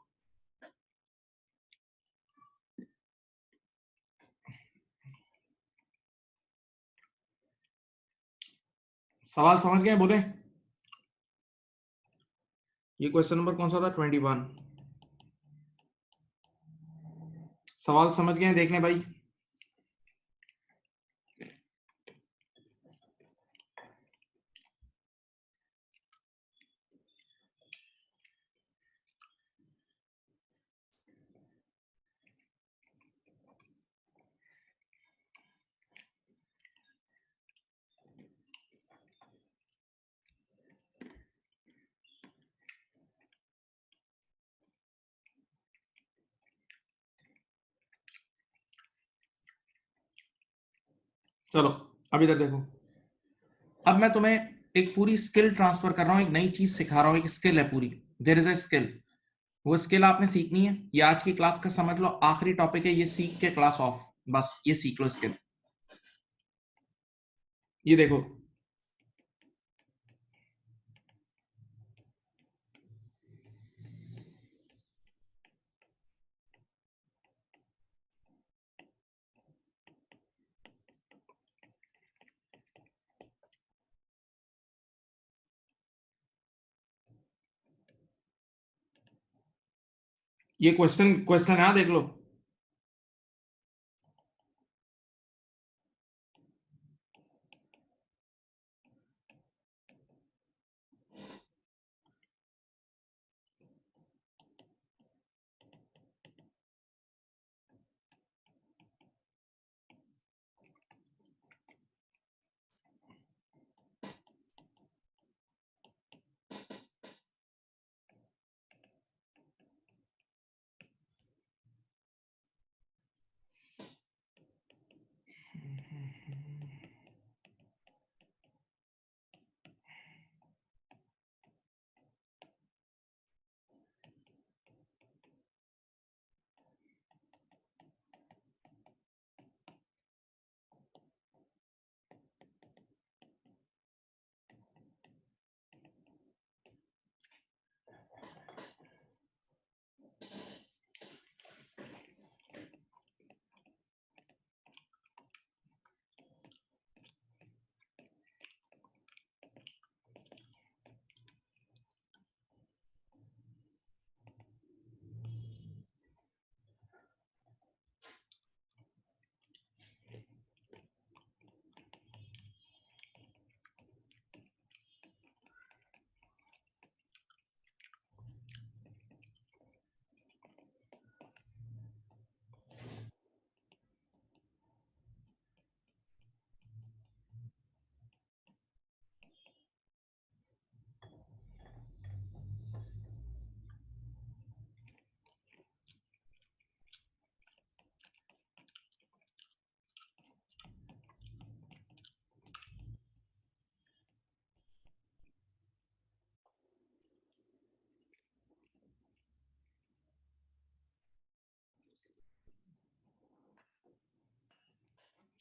सवाल समझ गए, बोले। ये क्वेश्चन नंबर कौन सा था, 21। सवाल समझ गए, देख लें भाई। चलो अब इधर देखो, अब मैं तुम्हें एक पूरी स्किल ट्रांसफर कर रहा हूं, एक नई चीज सिखा रहा हूं, एक स्किल है पूरी, देयर इज अ स्किल। वो स्किल आपने सीखनी है, ये आज की क्लास का समझ लो आखिरी टॉपिक है, ये सीख के क्लास ऑफ, बस ये सीख लो स्किल। ये देखो, ये क्वेश्चन क्वेश्चन है, देख लो।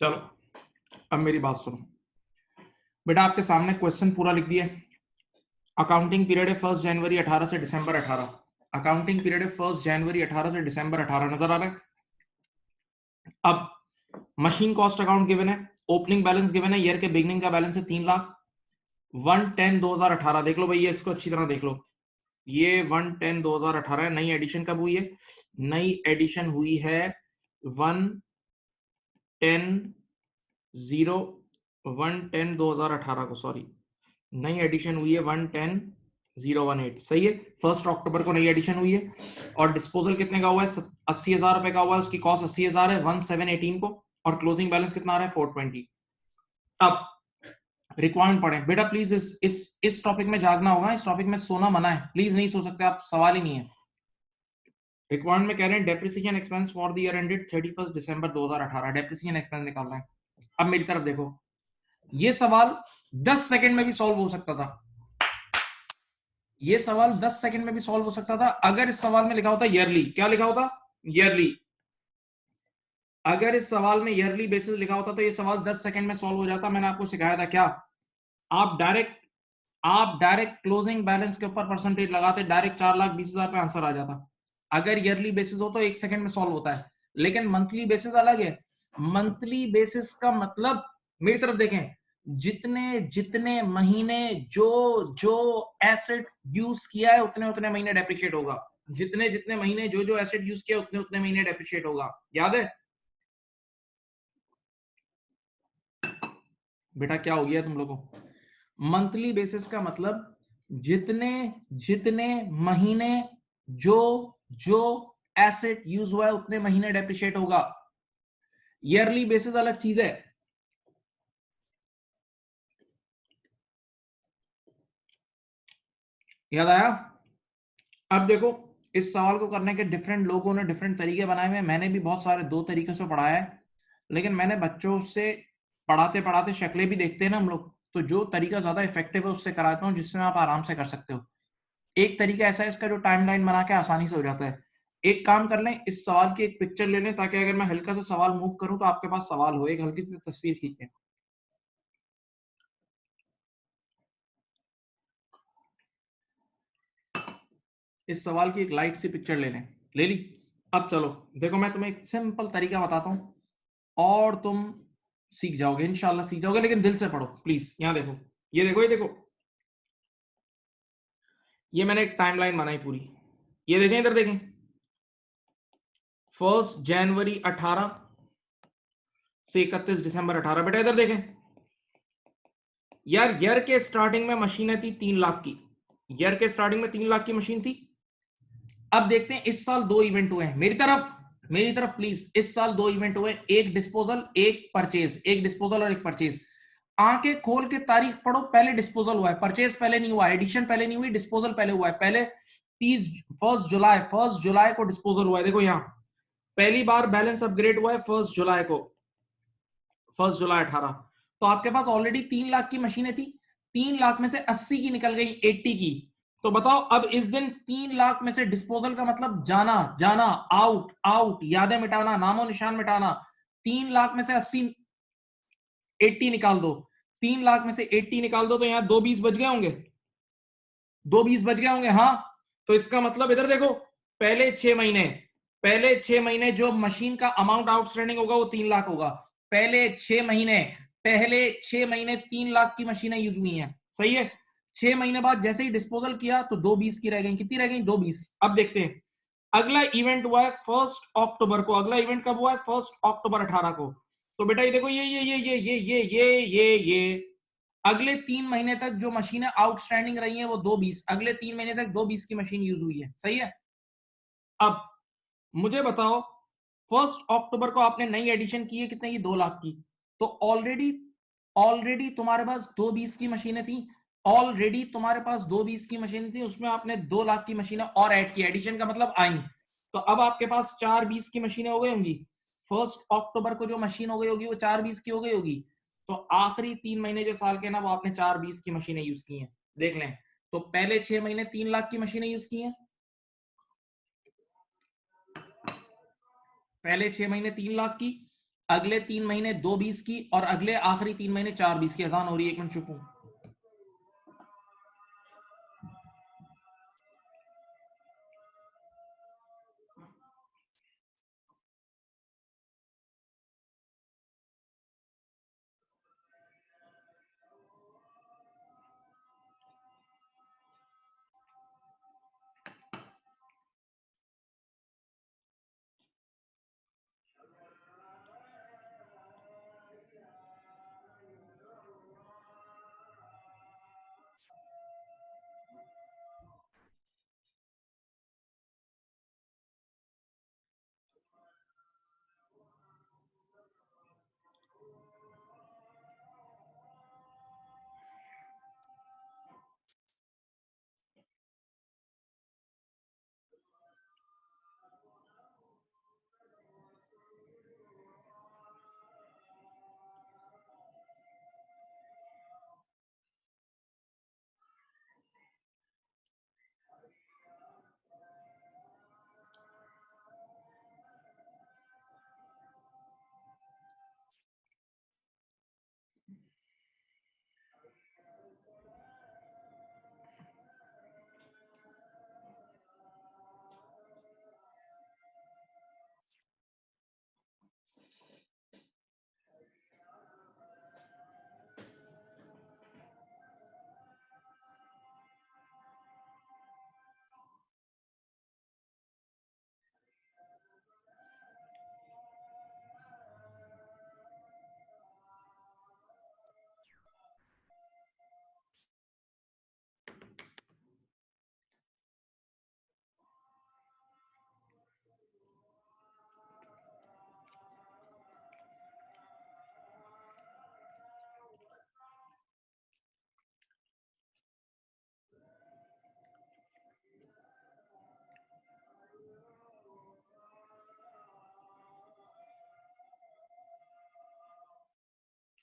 चलो अब मेरी बात सुनो बेटा, आपके सामने क्वेश्चन पूरा लिख दिया। अकाउंटिंग पीरियड है 1 जनवरी 18 से दिसंबर 18। अकाउंटिंग पीरियड है 1 जनवरी 18 से दिसंबर 18, नजर आ रहा है। अब मशीन कॉस्ट अकाउंट गिवन है, ओपनिंग बैलेंस गिवन है, ईयर के बिगनिंग का बैलेंस है 3 लाख। 1/10/2018 देख लो भैया, इसको अच्छी तरह देख लो। ये 1/10/2018 है। नई एडिशन कब हुई है? नई एडिशन हुई है 1/10/2018 को, सॉरी, नई एडिशन हुई है 1/10/018, सही है। 1 अक्टूबर को नई एडिशन हुई है। और डिस्पोजल कितने का हुआ है? 80,000 रुपए का हुआ है, उसकी कॉस्ट 80,000 है 1/7/18 को। और क्लोजिंग बैलेंस कितना आ रहा है? 420। अब रिक्वायरमेंट पढ़े बेटा प्लीज, इस टॉपिक में जागना होगा, इस टॉपिक में सोना मना है, प्लीज नहीं सो सकते आप, सवाल ही नहीं है। रिक्वायरमेंट में कह रहे हैं depreciation expense for the year ended 31 December 2018, depreciation expense निकालना है। अब मेरी तरफ देखो, ये सवाल 10 सेकंड में भी सॉल्व हो सकता था। ये सवाल 10 सेकंड में भी सॉल्व हो सकता था अगर इस सवाल में लिखा होता ईयरली। क्या लिखा होता? ईयरली। अगर इस सवाल में ईयरली बेसिस लिखा होता तो ये सवाल 10 सेकंड में सॉल्व हो जाता। मैंने आपको सिखाया था क्या, आप डायरेक्ट क्लोजिंग बैलेंस के ऊपर परसेंटेज लगाते, डायरेक्ट 4,20,000 पे आंसर आ जाता। अगर ईयरली बेसिस हो तो 1 सेकंड में सॉल्व होता है। लेकिन मंथली बेसिस अलग है। मंथली बेसिस का मतलब, मेरी तरफ देखें, जितने जितने महीने जो जो एसेट यूज किया है उतने उतने महीने डेप्रिशिएट होगा। जितने जितने महीने जो जो एसेट यूज किया उतने उतने महीने डेप्रिशिएट होगा। याद है बेटा? क्या हो गया तुम लोगों को? मंथली बेसिस का मतलब जितने जितने महीने जो जो एसेट यूज हुआ है उतने महीने डेप्रिशिएट होगा। ईयरली बेसिस अलग चीज है। याद आया? अब देखो, इस सवाल को करने के डिफरेंट लोगों ने डिफरेंट तरीके बनाए हुए हैं। मैंने भी बहुत सारे 2 तरीके से पढ़ाया है, लेकिन मैंने बच्चों से पढ़ाते पढ़ाते शक्लें भी देखते हैं ना हम लोग, तो जो तरीका ज्यादा इफेक्टिव है उससे कराता हूँ, जिससे आप आराम से कर सकते हो। एक तरीका ऐसा है इसका जो टाइमलाइन बना के आसानी से हो जाता है। एक काम कर लें, इस सवाल की एक पिक्चर ले लें, ताकि अगर मैं हल्का सा सवाल मूव करूं तो आपके पास सवाल हो। एक हल्की सी तस्वीर खींचें। इस सवाल की एक लाइट सी पिक्चर ले लें। ले ली? अब चलो देखो, मैं तुम्हें एक सिंपल तरीका बताता हूं और तुम सीख जाओगे, इंशाल्लाह सीख जाओगे, लेकिन दिल से पढ़ो प्लीज। यहां देखो, ये देखो, ये देखो, ये मैंने एक टाइमलाइन बनाई पूरी। ये देखें, इधर देखें, 1 जनवरी 18 से 31 दिसंबर 18। बेटा इधर देखें यार, ईयर के स्टार्टिंग में मशीनें थी 3 लाख की। ईयर के स्टार्टिंग में 3 लाख की मशीन थी। अब देखते हैं इस साल दो इवेंट हुए हैं। मेरी तरफ प्लीज। इस साल दो इवेंट हुए, एक डिस्पोजल एक परचेज, एक डिस्पोजल और एक परचेज। आंखें खोल के तारीख पढ़ो, पहले डिस्पोजल हुआ है, परचेज पहले नहीं हुआ, एडिशन पहले नहीं हुई, डिस्पोजल पहले हुआ है। पहले 1 जुलाई को डिस्पोजल हुआ है। देखो यहां पहली बार बैलेंस अपग्रेड हुआ है 1 जुलाई को, 1 जुलाई 18। तो आपके पास ऑलरेडी 3 लाख की मशीनें थी, 3 लाख में से 80 की निकल गई, 80 की। तो बताओ अब इस दिन 3 लाख में से डिस्पोजल का मतलब जाना, जाना, आउट, आउट, यादें मिटाना, नामो निशान मिटाना। 3 लाख में से 80, 80 निकाल दो। 3 लाख में से 80 निकाल दो तो यहां 2 20 बच गए होंगे, 2 20 बच गए होंगे। हाँ, तो इसका मतलब इधर देखो, पहले 6 महीने, पहले 6 महीने जो मशीन का अमाउंट आउटस्टैंडिंग होगा वो 3 लाख होगा। पहले 6 महीने, पहले 6 महीने 3 लाख की मशीनें यूज हुई हैं। सही है। 6 महीने बाद जैसे ही डिस्पोजल किया तो 2 20 की रह गई। कितनी रह गई? 2 20। अब देखते हैं, अगला इवेंट हुआ है 1 अक्टूबर को। अगला इवेंट कब हुआ है? 1 अक्टूबर 18 को। तो बेटा ये देखो, ये अगले 3 महीने तक जो मशीनें आउटस्टैंडिंग रही हैं वो 2 20, अगले 3 महीने तक 2 20 की मशीन यूज हुई है। सही है। अब मुझे बताओ, 1 अक्टूबर को आपने नई एडिशन की है कितने की? 2 लाख की। तो ऑलरेडी, ऑलरेडी तुम्हारे पास 2 20 की मशीनें थी, ऑलरेडी तुम्हारे पास 2 20 की मशीन थी, उसमें आपने 2 लाख की मशीनें और ऐड की, एडिशन का मतलब आई। तो अब आपके पास 4 20 की मशीनें हो गई होंगी। 1 अक्टूबर को जो मशीन हो गई होगी वो 4 20 की हो गई होगी। तो आखिरी 3 महीने जो साल के ना, वो आपने 4 20 की मशीनें यूज की हैं। देख लें, तो पहले 6 महीने 3 लाख की मशीनें यूज की हैं, पहले 6 महीने 3 लाख की, अगले 3 महीने 2 20 की, और अगले आखिरी 3 महीने 4 20 की। आसान हो रही है, एक मिनट चुप हूं।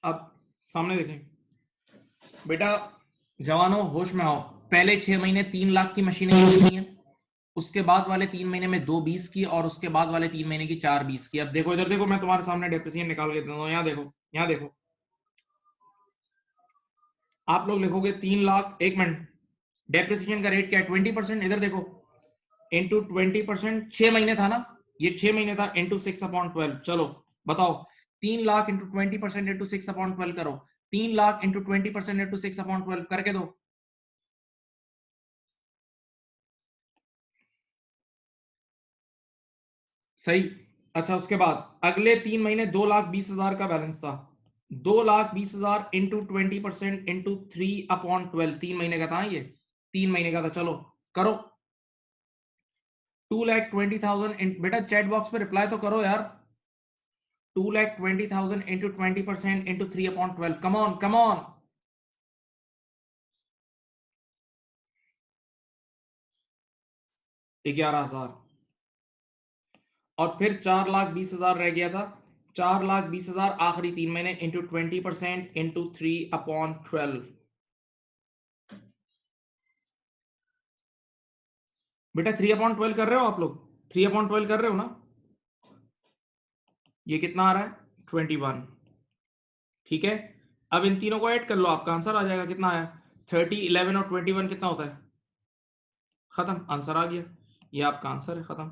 अब सामने देखें बेटा, जवानों होश में आओ। पहले 6 महीने 3 लाख की मशीनें यूज की हैं, उसके बाद वाले 3 महीने में 2.20 की, और उसके बाद वाले 3 महीने की 4.20 की। अब देखो इधर देखो, मैं तुम्हारे सामने डेप्रिसिएशन निकाल के देता हूं। यहाँ देखो, यहाँ देखो, आप लोग लिखोगे 3 लाख, 1 मिनट, डेप्रिसिएशन का रेट क्या है 20%। इधर देखो, इंटू 20%, 6 महीने था ना, ये 6 महीने था, इंटू 6/12। चलो बताओ, 3 लाख इंटू 20% इंटू 6/12 करो। 3 लाख इंटू 20% इंटू 6/12 करके दो। सही। अच्छा, उसके बाद अगले 3 महीने 2,20,000 का बैलेंस था। 2,20,000 इंटू 20% इंटू 3/12, 3 महीने का था ये, 3 महीने का था। चलो करो, 2,20,000। बेटा चैट बॉक्स पे रिप्लाई तो करो यार। 2,20,000 into 20% into 3/12, come on come on. 11,000। और फिर 4,20,000 रह गया था। 4,20,000 आखिरी 3 महीने इंटू 20% इंटू 3/12। बेटा 3/12 कर रहे हो आप लोग? 3/12 कर रहे हो ना? ये कितना आ रहा है? 21। ठीक है, अब इन तीनों को ऐड कर लो, आपका आंसर आ जाएगा। कितना आया? 30, 11 और 21 कितना होता है? खत्म, आंसर आ गया। ये आपका आंसर है, खत्म।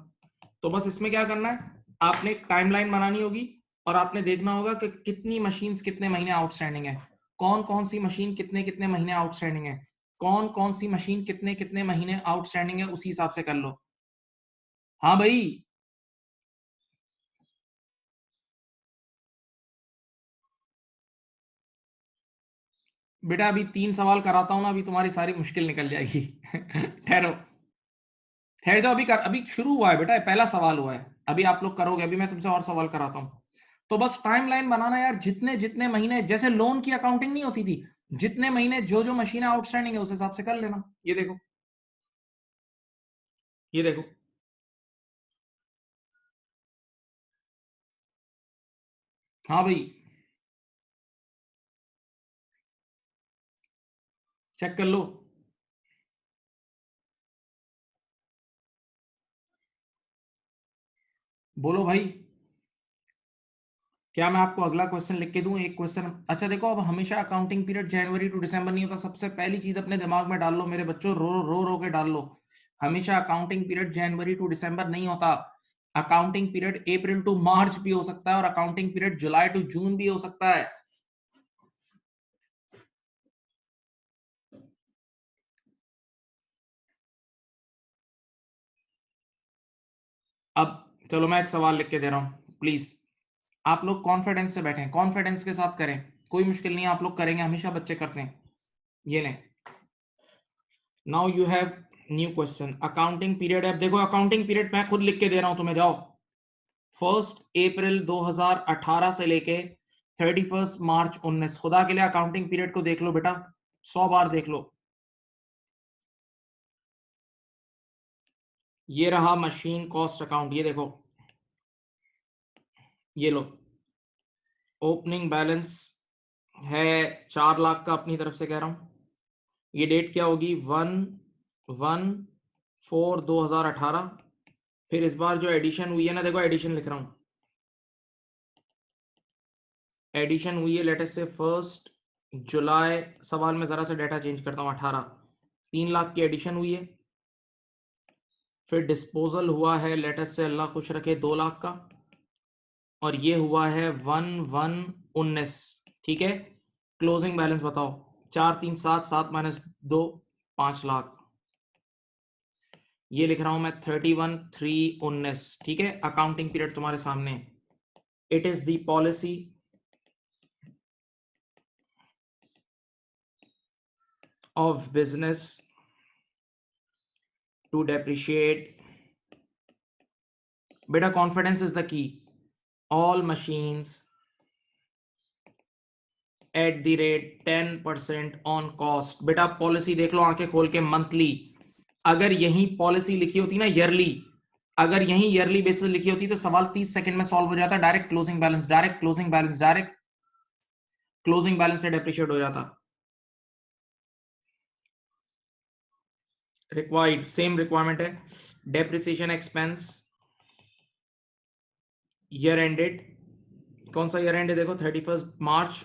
तो बस इसमें क्या करना है, आपने एक टाइमलाइन बनानी होगी, और आपने देखना होगा कि कितनी मशीन्स कितने महीने आउटस्टैंडिंग है, कौन कौन सी मशीन कितने कितने महीने आउटस्टैंडिंग है, कौन कौन सी मशीन कितने कितने महीने आउटस्टैंडिंग है, उसी हिसाब से कर लो। हाँ भाई। बेटा अभी 3 सवाल कराता हूं ना, अभी तुम्हारी सारी मुश्किल निकल जाएगी। ठहरो, ठहर जाओ, अभी शुरू हुआ है बेटा, पहला सवाल हुआ है, अभी आप लोग करोगे, अभी मैं तुमसे और सवाल कराता हूं। तो बस टाइमलाइन बनाना यार, जितने जितने महीने, जैसे लोन की अकाउंटिंग नहीं होती थी, जितने महीने जो जो मशीनें आउटस्टैंडिंग है उस हिसाब से कर लेना। ये देखो, ये देखो। हाँ भाई, चेक कर लो। बोलो भाई, क्या मैं आपको अगला क्वेश्चन लिख के दूं? एक क्वेश्चन। अच्छा देखो, अब हमेशा accounting period January to December नहीं होता। सबसे पहली चीज अपने दिमाग में डाल लो मेरे बच्चों, रो रो रो के डाल लो, हमेशा accounting period January to December नहीं होता। Accounting period April to March भी हो सकता है, और accounting period July to June भी हो सकता है। अब चलो, मैं एक सवाल लिख के दे रहा हूं, प्लीज आप लोग कॉन्फिडेंस से बैठें, कॉन्फिडेंस के साथ करें, कोई मुश्किल नहीं है, आप लोग करेंगे, हमेशा बच्चे करते हैं। ये लें, now you have new question, accounting period है। अब देखो, अकाउंटिंग पीरियड मैं खुद लिख के दे रहा हूं तुम्हें, जाओ। 1 अप्रैल 2018 से लेके 31 मार्च 19, खुदा के लिए अकाउंटिंग पीरियड को देख लो बेटा, 100 बार देख लो। ये रहा मशीन कॉस्ट अकाउंट, ये देखो, ये लो, ओपनिंग बैलेंस है 4 लाख का, अपनी तरफ से कह रहा हूं। ये डेट क्या होगी? 1/1/4/2018। फिर इस बार जो एडिशन हुई है ना, देखो एडिशन लिख रहा हूं, एडिशन हुई है लेटेस्ट से 1 जुलाई। सवाल में जरा सा डाटा चेंज करता हूँ, 18, 3 लाख की एडिशन हुई है। फिर डिस्पोजल हुआ है लेटेस्ट से, अल्लाह खुश रखे, 2 लाख का। और ये हुआ है 1/1/19। ठीक है, क्लोजिंग बैलेंस बताओ। 4,3,7, 7 - 2, 5 लाख। ये लिख रहा हूं मैं 31/3/19। ठीक है, अकाउंटिंग पीरियड तुम्हारे सामने। It is the policy of business to depreciate. Beta, confidence is the key. All machines at the rate 10% on cost. बेटा पॉलिसी देख लो आंखें खोल के, मंथली। अगर यही पॉलिसी लिखी होती ना ईयरली, अगर यही ईयरली बेसिस लिखी होती तो सवाल 30 सेकंड में सॉल्व हो जाता। Direct closing balance, direct closing balance, direct. Closing balance से डेप्रिशिएट हो जाता। रिक्वायर्ड सेम रिक्वायरमेंट है, डेप्रिसिएशन एक्सपेंस ईयर एंडेड, कौन सा ईयर एंड है देखो 31 मार्च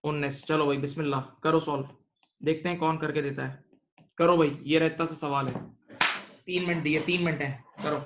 19। चलो भाई बिस्मिल्लाह करो सॉल्व, देखते हैं कौन करके देता है। करो भाई, ये रहता सा सवाल है, 3 मिनट दिए, 3 मिनट है, करो।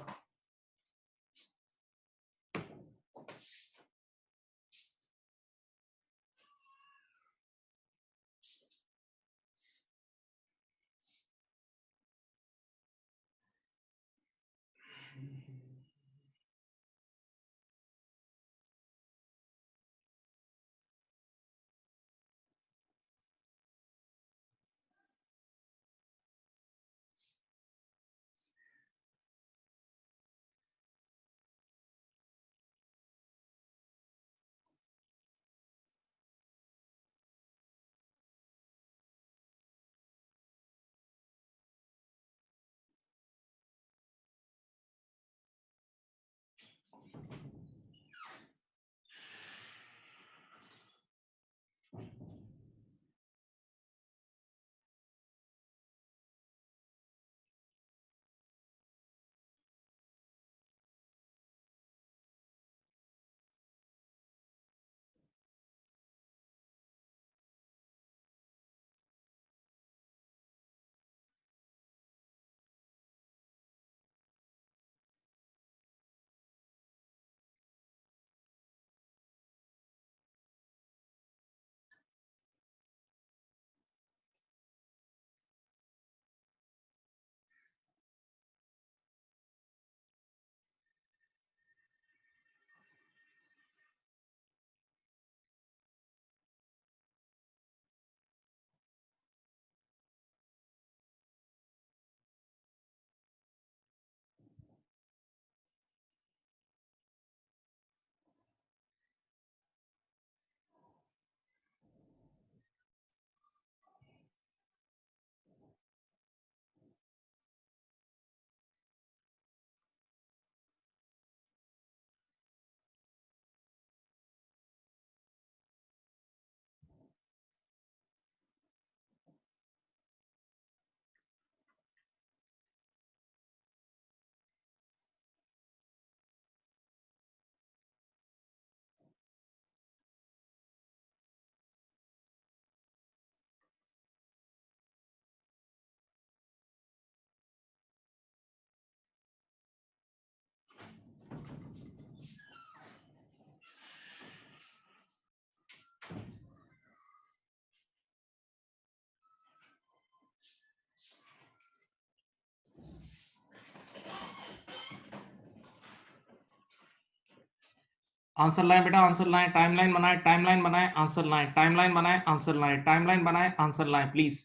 आंसर लाएं बेटा, आंसर लाएं, टाइमलाइन बनाए, टाइमलाइन बनाए, आंसर लाएं, टाइमलाइन बनाए, आंसर लाएं, टाइमलाइन बनाए, आंसर लाएं, प्लीज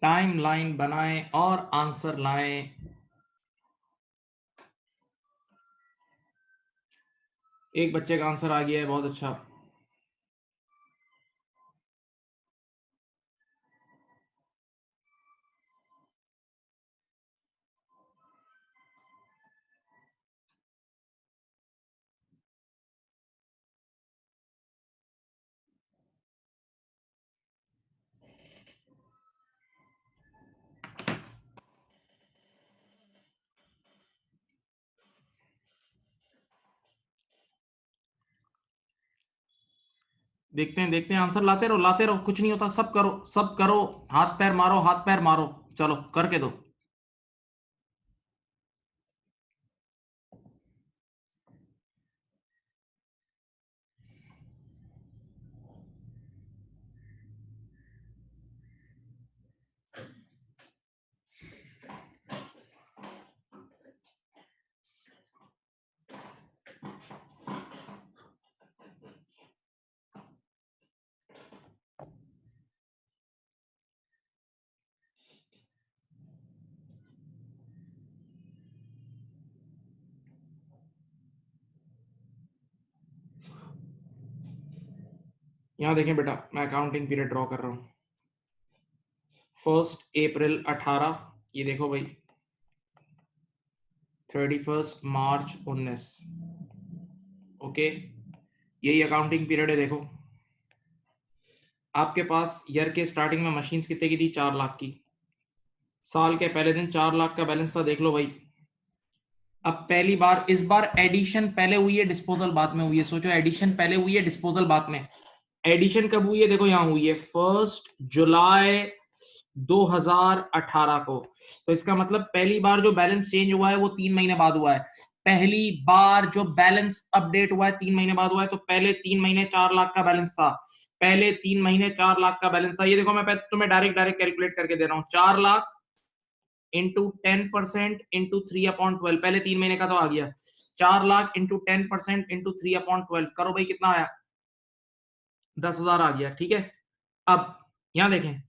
टाइमलाइन बनाएं और आंसर लाएं। एक बच्चे का आंसर आ गया है, बहुत अच्छा। देखते हैं आंसर लाते रहो, कुछ नहीं होता, सब करो, सब करो, हाथ पैर मारो, हाथ पैर मारो, चलो करके दो। यहां देखें बेटा, मैं अकाउंटिंग पीरियड ड्रॉ कर रहा हूं। 1 अप्रैल 18, ये देखो भाई 31 मार्च 19, ओके। यही अकाउंटिंग पीरियड है। देखो आपके पास ईयर के स्टार्टिंग में मशीन्स कितने की थी, 4 लाख की। साल के पहले दिन 4 लाख का बैलेंस था, देख लो भाई। अब पहली बार, इस बार एडिशन पहले हुई है, डिस्पोजल बाद में हुई है। सोचो, एडिशन पहले हुई है, डिस्पोजल बाद में। एडिशन कब हुई है, देखो यहां हुई है 1 जुलाई 2018 को। तो इसका मतलब पहली बार जो बैलेंस चेंज हुआ है वो 3 महीने बाद हुआ है। पहली बार जो बैलेंस अपडेट हुआ है 3 महीने बाद हुआ है। तो पहले 3 महीने 4 लाख का बैलेंस था, पहले 3 महीने 4 लाख का बैलेंस था। ये देखो मैं तुम्हें डायरेक्ट कैलकुलेट करके दे रहा हूं। 4 लाख इंटू 10% इंटू 3/12, पहले 3 महीने का तो आ गया। 4 लाख इंटू 10% इंटू 3/12 करो भाई, कितना आया, 10,000 आ गया। ठीक है, अब यहां देखें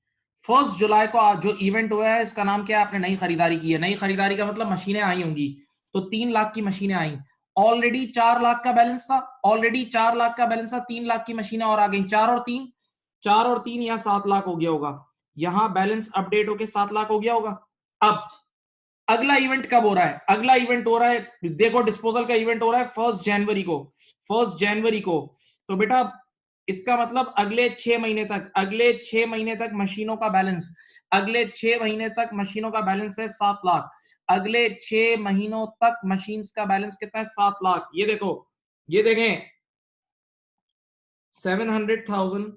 1 जुलाई को जो इवेंट हुआ है इसका नाम क्या है, आपने नई खरीदारी की है। नई खरीदारी का मतलब मशीनें आई होंगी, तो 3 लाख की मशीनें आई। ऑलरेडी 4 लाख का बैलेंस था, ऑलरेडी 4 लाख का बैलेंस था, 3 लाख की मशीनें और आ गई। 4 और 3 यहां 7 लाख हो गया होगा। यहां बैलेंस अपडेट होके 7 लाख हो गया होगा। अब अगला इवेंट कब हो रहा है, अगला इवेंट हो रहा है, देखो डिस्पोजल का इवेंट हो रहा है 1 जनवरी को। 1 जनवरी को, तो बेटा इसका मतलब अगले 6 महीने तक, अगले 6 महीने तक मशीनों का बैलेंस, अगले 6 महीने तक मशीनों का बैलेंस है 7 लाख। अगले 6 महीनों तक मशीन्स का बैलेंस कितना है, 7 लाख। ये देखो, ये देखें 700,000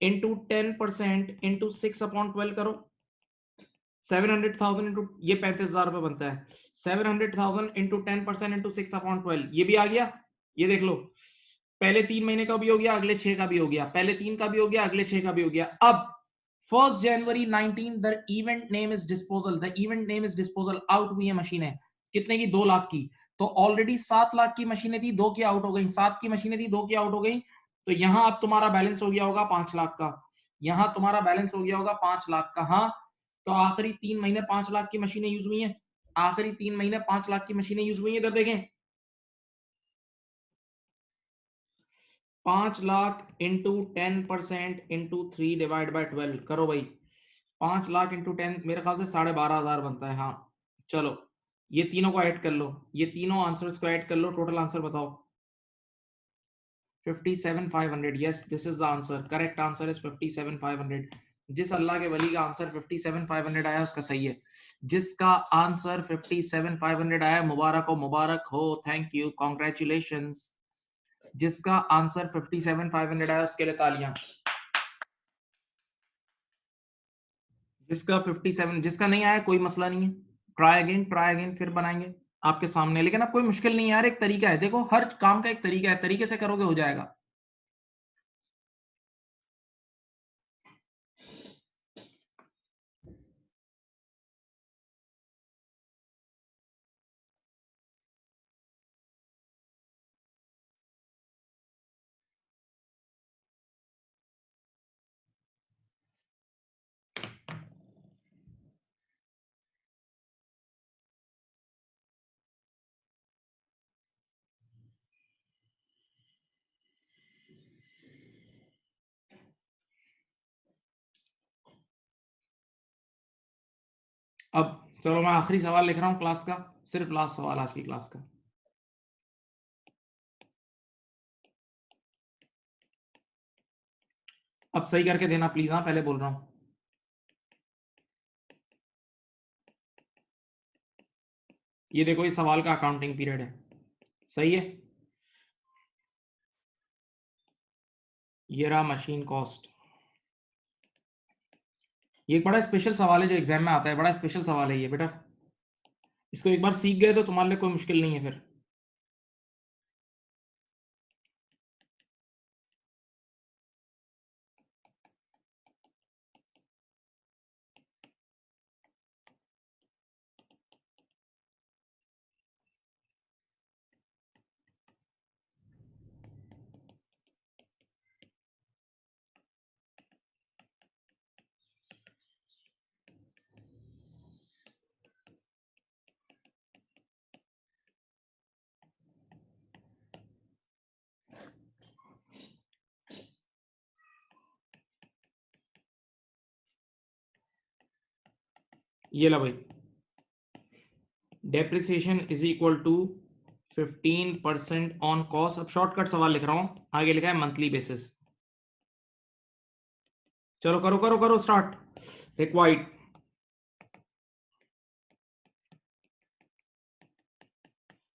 इंटू 10% इंटू 6/12 करो। 700,000 इंटू, ये 35,000 रुपए बनता है। 700,000 इंटू 10% इंटू 6/12, ये भी आ गया। ये देख लो, पहले 3 महीने का भी हो गया, अगले 6 का भी हो गया, पहले 3 का भी हो गया, अगले 6 का भी हो गया। अब 1 जनवरी 19 the event name is disposal, the event name is disposal, out हुई है मशीनें कितने की, 2 लाख की। तो ऑलरेडी 7 लाख की मशीनें थी, 2 की आउट हो गई। 7 की मशीनें थी, 2 की आउट हो गई। तो यहां अब तुम्हारा बैलेंस हो गया होगा 5 लाख का। यहां तुम्हारा बैलेंस हो गया होगा 5 लाख का। हाँ, तो आखिरी 3 महीने 5 लाख की मशीनें यूज हुई हैं, आखिरी 3 महीने 5 लाख की मशीनें यूज हुई हैं। इधर देखें, 5 लाख इंटू 10% इंटू 3/12 करो भाई। 5 लाख इंटू 10 मेरे ख्याल से 12,500 बनता है। हाँ चलो, ये तीनों को ऐड कर लो, ये तीनों आंसर्स को ऐड कर लो, टोटल आंसर बताओ। 57,500, yes this is the answer, correct answer is 57,500। जिस अल्लाह के वली का आंसर 57,500 आया उसका सही है। जिसका आंसर 57,500 आया, मुबारक हो, मुबारक हो, थैंक यू, कॉन्ग्रेचुलेशंस। जिसका आंसर 57,500 आया उसके लिए तालियां। जिसका 57, जिसका नहीं आया कोई मसला नहीं है, ट्राई अगेन, फिर बनाएंगे आपके सामने। लेकिन अब कोई मुश्किल नहीं है यार, एक तरीका है, देखो हर काम का एक तरीका है, तरीके से करोगे हो जाएगा। अब चलो मैं आखिरी सवाल लिख रहा हूं क्लास का, सिर्फ लास्ट सवाल आज की क्लास का। अब सही करके देना प्लीज, हाँ पहले बोल रहा हूं। ये देखो, इस सवाल का अकाउंटिंग पीरियड है, सही है। ये रहा मशीन कॉस्ट। ये एक बड़ा स्पेशल सवाल है जो एग्जाम में आता है, बड़ा स्पेशल सवाल है ये बेटा। इसको एक बार सीख गए तो तुम्हारे लिए कोई मुश्किल नहीं है फिर। ये ला भाई, depreciation is equal to 15% on cost. अब शॉर्टकट सवाल लिख रहा हूं, आगे लिखा है मंथली बेसिस। चलो करो करो करो start. Required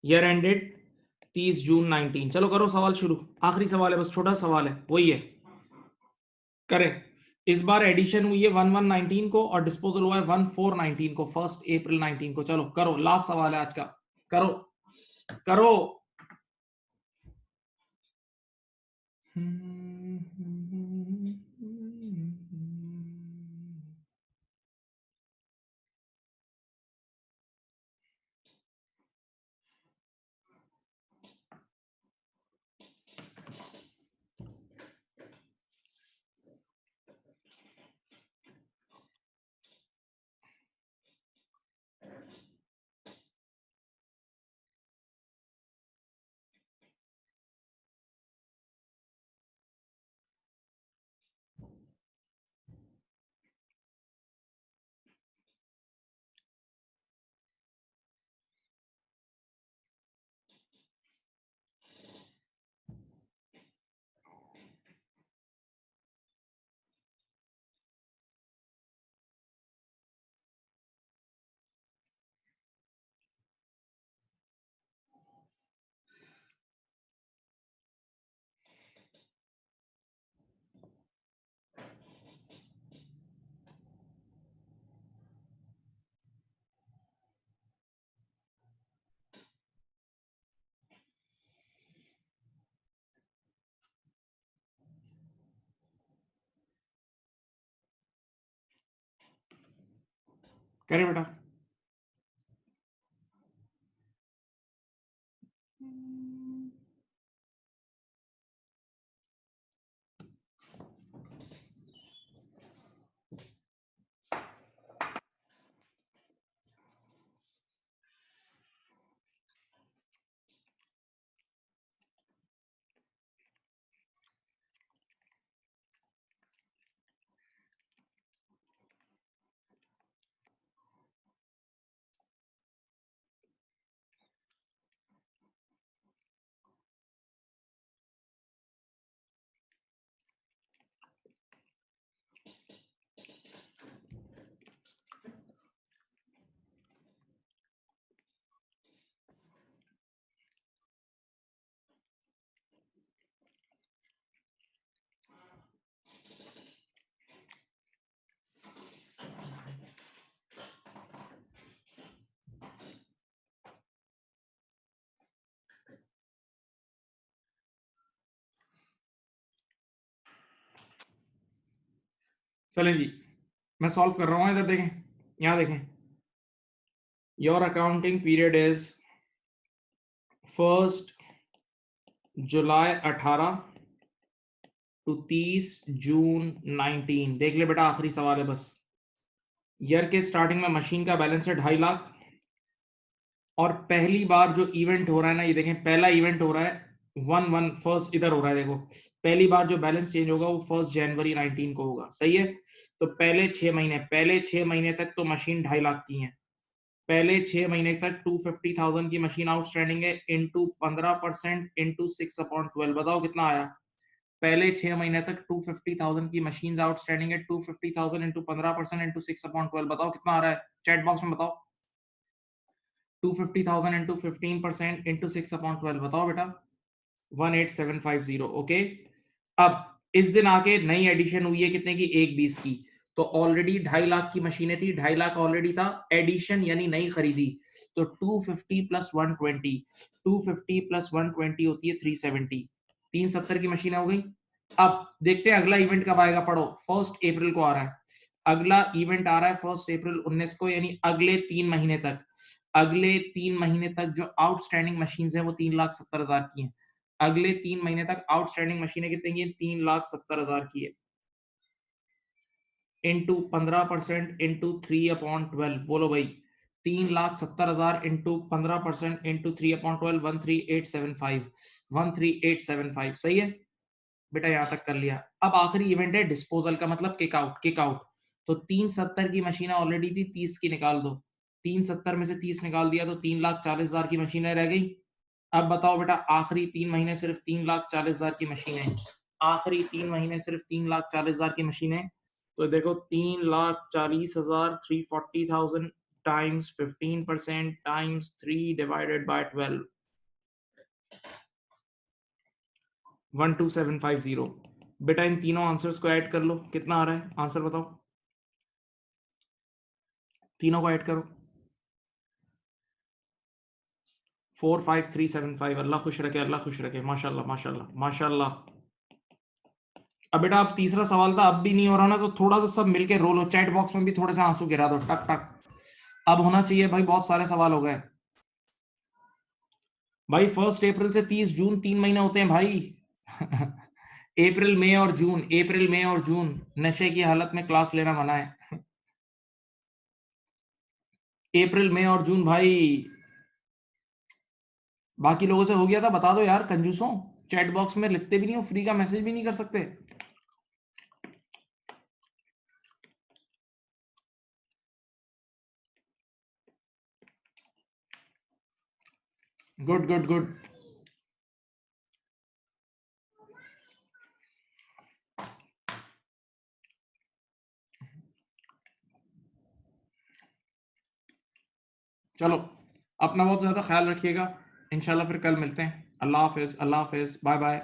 year ended 30 June 19। चलो करो सवाल शुरू, आखिरी सवाल है, बस छोटा सवाल है, वही है, करें। इस बार एडिशन हुई है 1119 को और डिस्पोजल हुआ है 1419 को, 1 अप्रैल 19 को। चलो करो, लास्ट सवाल है आज का, करो करो। करे बेटा। चलें जी, मैं सॉल्व कर रहा हूं, इधर देखें, यहां देखें। Your accounting period is 1 July 18 to 30 June 19। देख ले बेटा, आखिरी सवाल है बस। ईयर के स्टार्टिंग में मशीन का बैलेंस है 2.5 लाख, और पहली बार जो इवेंट हो रहा है ना, ये देखें, पहला इवेंट हो रहा है 1 इधर हो रहा है, देखो पहली बार जो बैलेंस चेंज होगा वो 1 जनवरी 19 को होगा, सही है। तो पहले 6 महीने तक तो मशीन 2.5 लाख की है, पहले 6 महीने तक 250,000 की मशीन आउटस्टैंडिंग है, इंटू 15% इंटू 6/12, बताओ कितना आया। पहले 6 महीने तक 250,000 की मशीन आउटस्टैंडिंग है, 250,000 इंटू 15% इंटू 6/12, बताओ कितना आ रहा है, चैट बॉक्स में बताओ। 250,000 इंटू 15% इंटू 6/12, बताओ बेटा। 18750, ओके। अब इस दिन आके नई एडिशन हुई है कितने की, 1/20 की। तो ऑलरेडी 2.5 लाख की मशीनें थी, 2.5 लाख ऑलरेडी था, एडिशन यानी नई खरीदी। तो 250 प्लस 120, 250 प्लस 120 होती है 370, 370 की मशीनें हो गई। अब देखते हैं अगला इवेंट कब आएगा, पढ़ो। 1 अप्रैल को आ रहा है, अगला इवेंट आ रहा है 1 अप्रैल 19 को, यानी अगले 3 महीने तक, अगले 3 महीने तक जो आउटस्टैंडिंग मशीन है वो 3,70,000 की हैं। अगले 3 महीने तक आउटस्टैंडिंग मशीनें कितने की, 3,70,000 की है, इंटू 15% इंटू 3/12, बोलो भाई। 3,70,000 इंटू 15% इंटू 3/12, 13875, 13875, सही है बेटा, यहां तक कर लिया। अब आखिरी इवेंट है डिस्पोजल का, मतलब किक आउट, किक आउट। तो 370 की मशीनें ऑलरेडी थी, 30 की निकाल दो, 370 में से 30 निकाल दिया तो 3,40,000 की मशीनें रह गई। अब बताओ बेटा, आखिरी 3 महीने सिर्फ 3,40,000 की मशीन है। आखिरी 3 महीने सिर्फ 3,40,000 की मशीन है। तो देखो 3,40,000 340,000 टाइम्स 15% टाइम्स 3 डिवाइडेड बाय 12 12750। बेटा इन तीनों आंसर्स को ऐड कर लो, कितना आ रहा है आंसर बताओ, तीनों को ऐड करो। 45375। अल्लाह खुश रखे, अल्लाह खुश रखे, माशाल्लाह माशाल्लाह माशाल्लाह। अब बेटा अब तीसरा सवाल था, अब भी नहीं हो रहा ना, तो थोड़ा सा सब मिलके रोल हो, चैट बॉक्स में भी थोड़े से आंसू गिरा दो, टक टक। अब होना चाहिए भाई, बहुत सारे सवाल हो गए भाई। 1 अप्रैल से 30 जून 3 महीने होते हैं भाई। अप्रैल मई और जून, अप्रैल मई और जून नशे की हालत में क्लास लेना मना है। अप्रैल मई और जून भाई। बाकी लोगों से हो गया था बता दो यार कंजूसों, चैट बॉक्स में लिखते भी नहीं हो, फ्री का मैसेज भी नहीं कर सकते। Good good good. चलो अपना बहुत ज्यादा ख्याल रखिएगा, इंशाल्लाह फिर कल मिलते हैं। अल्लाह हाफिज, अल्लाह हाफिज, बाय बाय।